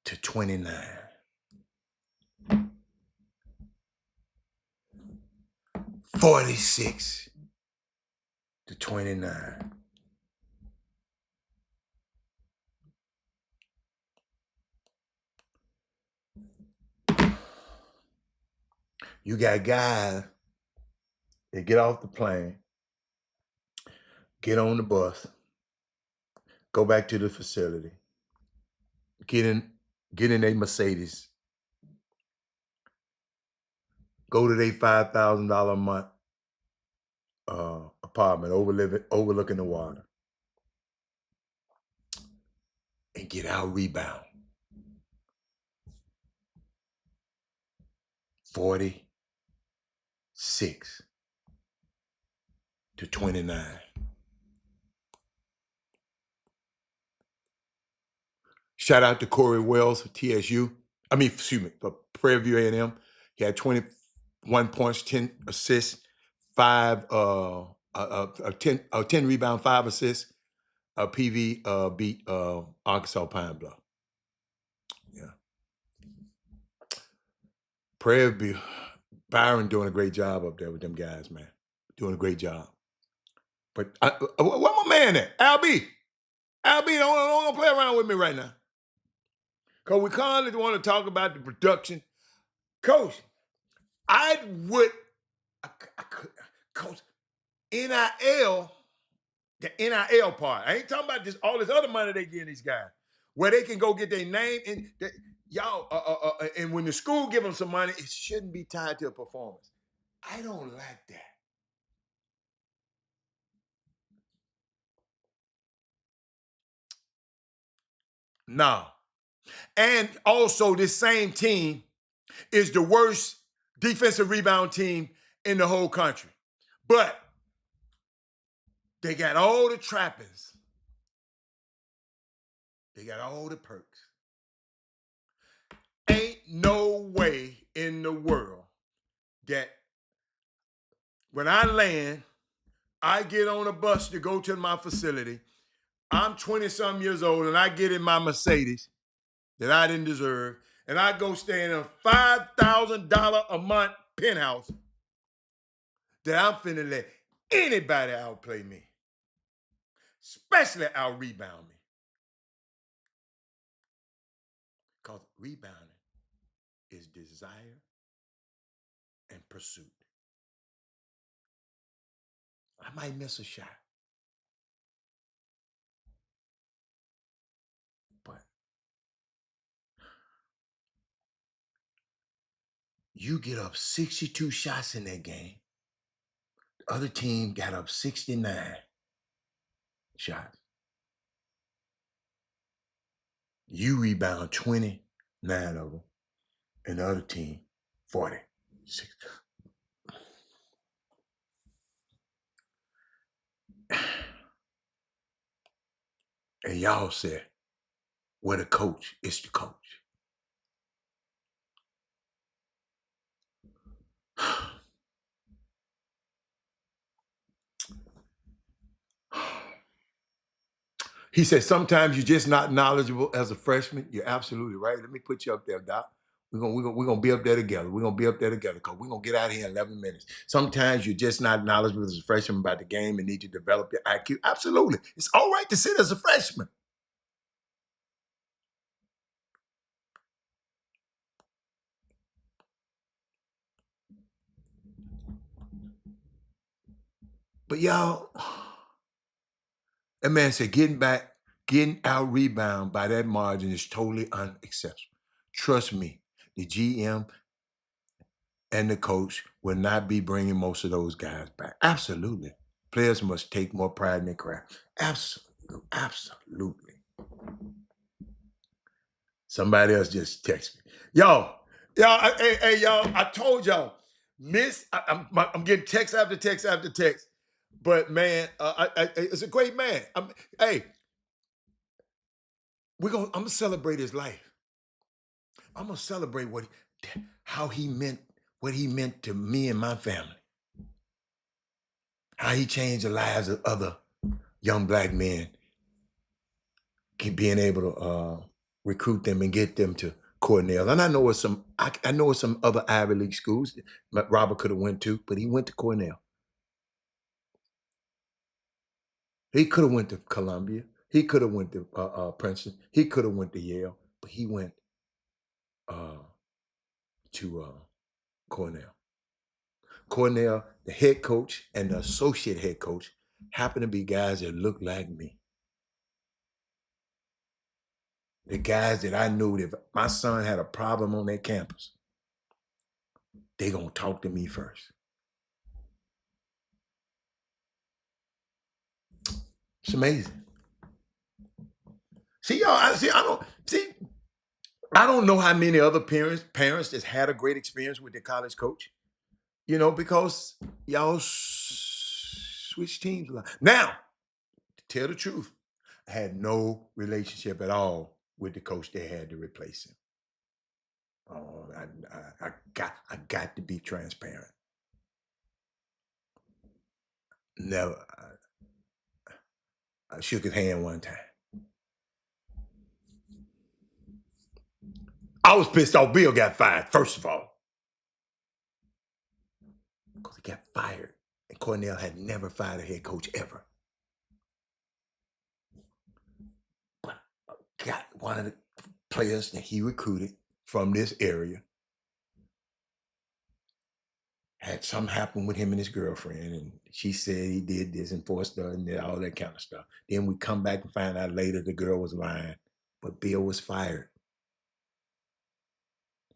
to 29. 46 to 29. You got guys that get off the plane, get on the bus, go back to the facility, get in a Mercedes, go to their $5,000 a month apartment overlooking the water, and get out rebound 46 to 29. Shout out to Corey Wells for TSU. For Prairie View A&M. He had 21 points, 10 assists, 10 rebound, 5 assists. PV beat Arkansas Pine Bluff. Yeah. Prairie View, Byron doing a great job up there with them guys, man. Doing a great job. But where my man at? LB. LB, don't play around with me right now. Because we constantly want to talk about the production. Coach, I could, Coach, NIL, the NIL part. I ain't talking about this all this other money they getting these guys, where they can go get their name and y'all. And when the school give them some money, it shouldn't be tied to a performance. I don't like that. No. And also, this same team is the worst defensive rebound team in the whole country. But they got all the trappings. They got all the perks. Ain't no way in the world that when I land, I get on a bus to go to my facility. I'm 20-some years old, and I get in my Mercedes that I didn't deserve, and I go stay in a $5,000 a month penthouse that I'm finna let anybody outplay me, especially out-rebound me. Because rebounding is desire and pursuit. I might miss a shot, but you get up 62 shots in that game. The other team got up 69 shots. You rebound 29 of them, and the other team 46. And y'all said, well, the coach is the coach. He said, sometimes you're just not knowledgeable as a freshman. You're absolutely right. Let me put you up there, Doc. We're gonna be up there together. We're gonna be up there together because we're gonna get out of here in 11 minutes. Sometimes you're just not knowledgeable as a freshman about the game and need to develop your IQ. Absolutely. It's all right to sit as a freshman. But y'all, that man said getting out rebound by that margin is totally unacceptable. Trust me, the GM and the coach will not be bringing most of those guys back. Absolutely. Players must take more pride in their craft. Absolutely. Somebody else just text me. Y'all, y'all, I told y'all, I'm getting text after text after text. But man, it's a great man. I'm gonna celebrate his life. I'm gonna celebrate what he meant to me and my family. How he changed the lives of other young black men, being able to recruit them and get them to Cornell. And I know it's some other Ivy League schools that Robert could have went to, but he went to Cornell. He could have went to Columbia. He could have went to Princeton. He could have went to Yale, but he went to Cornell. Cornell, the head coach and the associate head coach happened to be guys that looked like me. The guys that I knew that if my son had a problem on their campus, they gonna talk to me first. It's amazing. See, y'all, I don't know how many other parents that's had a great experience with their college coach, because y'all switch teams a lot. Now, to tell the truth, I had no relationship at all with the coach they had to replace him. Oh, I got to be transparent. Never. I shook his hand one time. I was pissed off Bill got fired, first of all. because he got fired. And Cornell had never fired a head coach ever. But got one of the players that he recruited from this area had something happen with him and his girlfriend, and she said he did this and forced her and all that kind of stuff. Then we come back and find out later the girl was lying, but Bill was fired.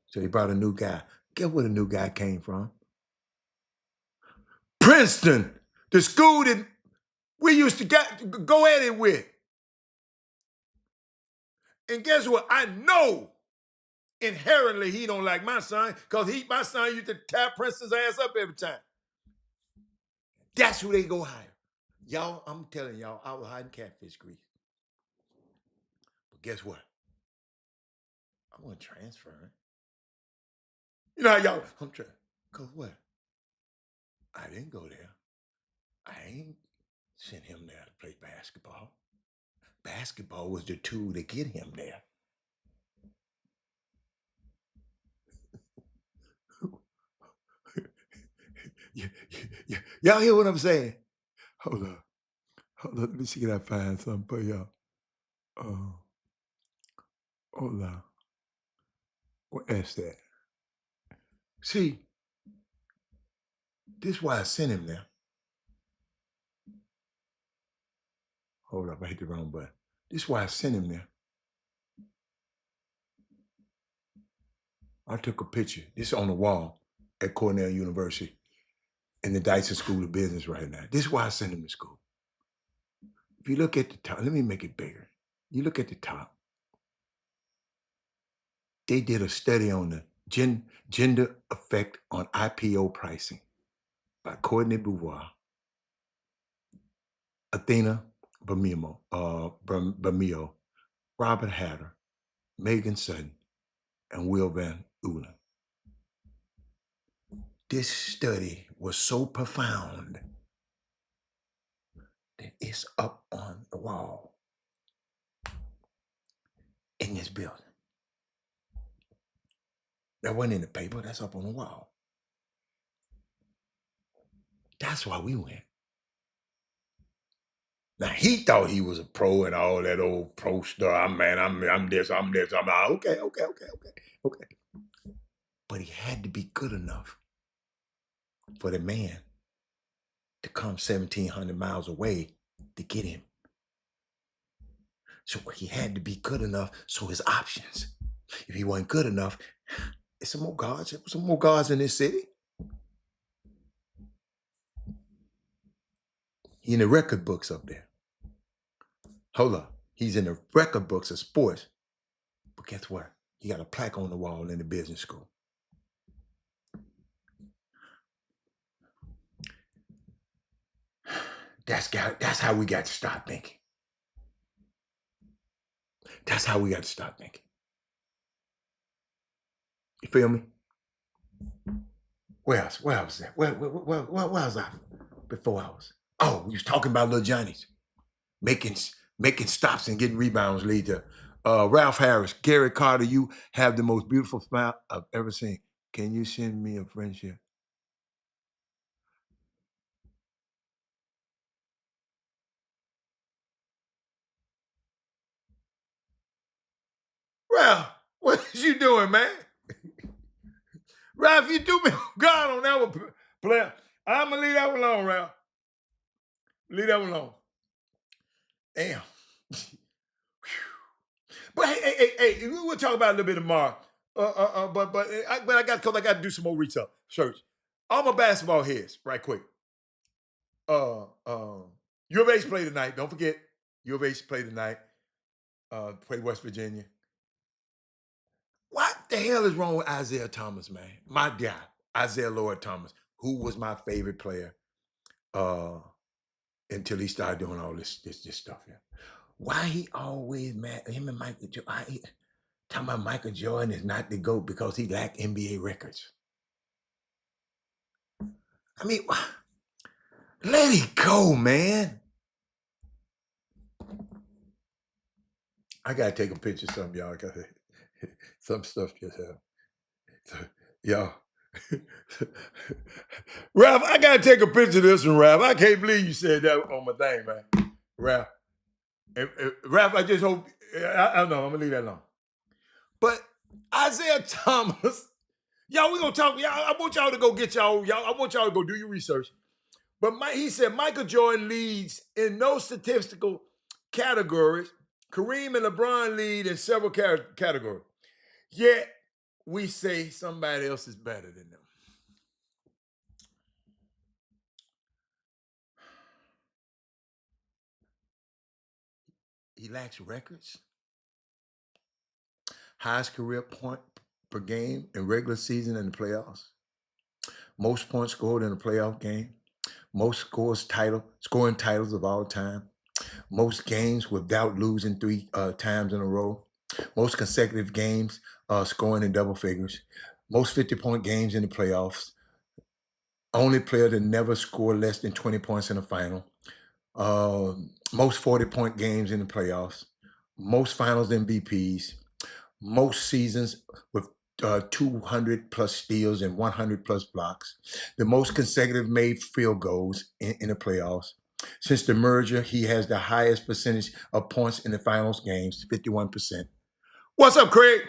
So he brought a new guy. Guess where the new guy came from? Princeton, the school that we used to go at it with. And guess what? I know inherently he don't like my son, because my son used to tap Princeton's ass up every time. That's who they go hire. Y'all, I'm telling y'all, I was hiding catfish grease. But guess what? I wasn't transferring. You know how y'all, I'm trying. Because what? I didn't go there. I ain't sent him there to play basketball. Basketball was the tool to get him there. Y'all hear what I'm saying? Hold on. Let me see if I find something for y'all. Hold on. What is that? See, this is why I sent him there. Hold up, I hit the wrong button. This is why I sent him there. I took a picture. This is on the wall at Cornell University in the Dyson School of Business right now. This is why I sent him to school. If you look at the top, let me make it bigger. You look at the top. They did a study on the gender effect on IPO pricing by Courtney Beauvoir, Athena Bermeo, Robert Hatter, Megan Sutton, and Will Van Ulen. This study was so profound that it's up on the wall in this building. That wasn't in the paper, that's up on the wall. That's why we went. Now he thought he was a pro and all that old pro stuff. I'm this. I'm like, okay. But he had to be good enough for the man to come 1,700 miles away to get him. So he had to be good enough. So his options. If he wasn't good enough, there's some more guards. There were some more guards in this city. He in the record books up there. Hold up. He's in the record books of sports. But guess what? He got a plaque on the wall in the business school. That's how we got to start thinking. That's how we got to start thinking. You feel me? Where else? Where was that? Where was I before I was? Oh, we was talking about little Johnny's. Making stops and getting rebounds lead to Ralph Harris, Gary Carter, you have the most beautiful smile I've ever seen. Can you send me a friendship? Ralph, what is you doing, man? Ralph, you do me God on that one, player. I'm going to leave that one alone, Ralph. Leave that one alone. Damn. But hey, we'll talk about it a little bit tomorrow. But I got to do some more research. All my basketball heads, right quick. U of H play tonight. Don't forget, U of H play tonight. Play West Virginia. What the hell is wrong with Isaiah Thomas, man? My guy, Isaiah Lloyd Thomas, who was my favorite player until he started doing all this stuff here. Why he always mad? Him and Michael Jordan. Talking about Michael Jordan is not the GOAT because he lacked NBA records. I mean, let it go, man. I gotta take a picture of something, y'all. Some stuff just happened. So, y'all, Ralph, I gotta take a picture of this one, Ralph. I can't believe you said that on my thing, man. Ralph. Ralph, I just hope, I don't know, I'm gonna leave that alone. But Isaiah Thomas, y'all, we gonna talk, y'all, I want y'all to go get y'all, I want y'all to go do your research. But he said Michael Jordan leads in no statistical categories. Kareem and LeBron lead in several categories. Yet, we say somebody else is better than them. He lacks records. Highest career point per game in regular season and the playoffs. Most points scored in a playoff game. Most scoring titles of all time. Most games without losing 3 times in a row. Most consecutive games scoring in double figures. Most 50-point games in the playoffs. Only player to never score less than 20 points in a final. Most 40-point games in the playoffs. Most finals MVPs. Most seasons with 200 plus steals and 100 plus blocks. The most consecutive made field goals in the playoffs. Since the merger, he has the highest percentage of points in the finals games, 51%. What's up, Craig?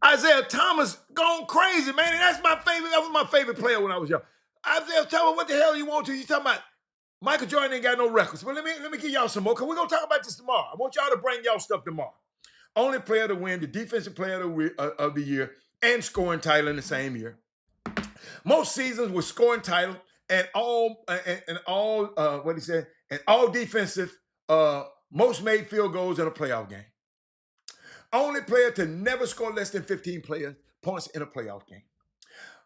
Isaiah Thomas gone crazy, man. And that's my favorite. That was my favorite player when I was young. Isaiah Thomas, what the hell you want to? You talking about Michael Jordan ain't got no records. Well, let me give y'all some more, because we're going to talk about this tomorrow. I want y'all to bring y'all stuff tomorrow. Only player to win the defensive player of the year and scoring title in the same year. Most seasons with scoring title and all defensive, most made field goals in a playoff game. Only player to never score less than 15 points in a playoff game.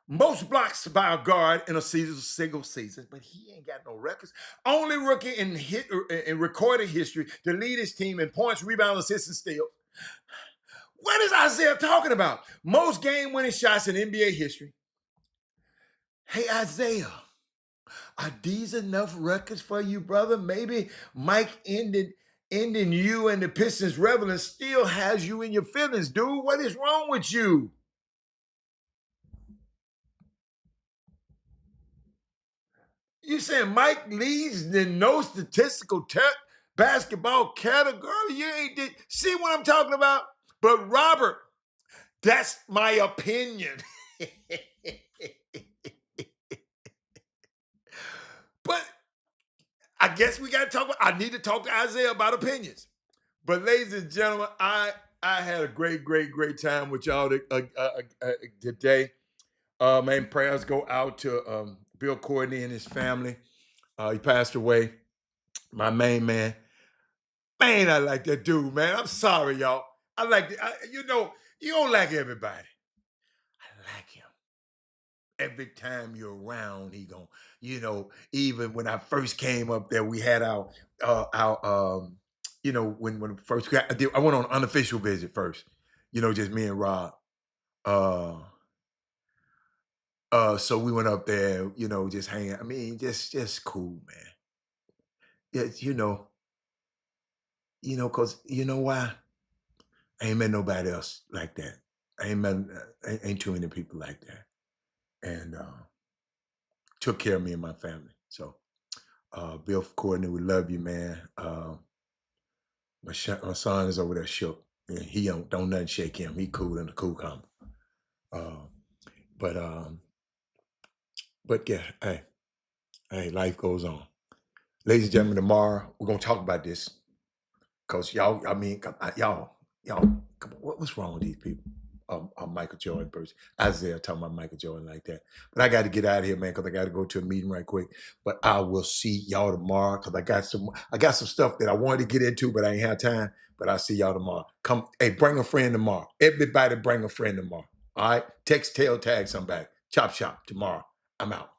Most blocks by a guard in a single season, but he ain't got no records. Only rookie in recorded history to lead his team in points, rebounds, assists, and steals. What is Isaiah talking about? Most game-winning shots in NBA history. Hey, Isaiah, are these enough records for you, brother? Maybe Mike ending you and the Pistons reveling still has you in your feelings, dude. What is wrong with you? You saying Mike leads in no statistical basketball category? You ain't see what I'm talking about? But Robert, that's my opinion. But I guess we got to talk. I need to talk to Isaiah about opinions. But ladies and gentlemen, I had a great time with y'all today. Man, prayers go out to Bill Courtney and his family. He passed away. My main man. Man, I like that dude, man. I'm sorry, y'all. I like you don't like everybody. I like him. Every time you're around, he gon', even when I first came up there, we had our when first I went on an unofficial visit first, just me and Rob. So we went up there, just hanging. I mean, just cool, man. Yeah, cause you know why? I ain't met nobody else like that. Ain't too many people like that. And took care of me and my family. So Bill Courtney, we love you, man. My son is over there shook. And he don't nothing shake him. He cool in the cool calm. But yeah, hey, life goes on. Ladies and gentlemen, tomorrow we're gonna talk about this. Cause y'all, what's wrong with these people? Michael Jordan person. Isaiah talking about Michael Jordan like that. But I got to get out of here, man, because I got to go to a meeting right quick. But I will see y'all tomorrow, because I got some stuff that I wanted to get into, but I ain't have time. But I'll see y'all tomorrow. Bring a friend tomorrow. Everybody bring a friend tomorrow. All right? Text, tag somebody. Chop Shop tomorrow. I'm out.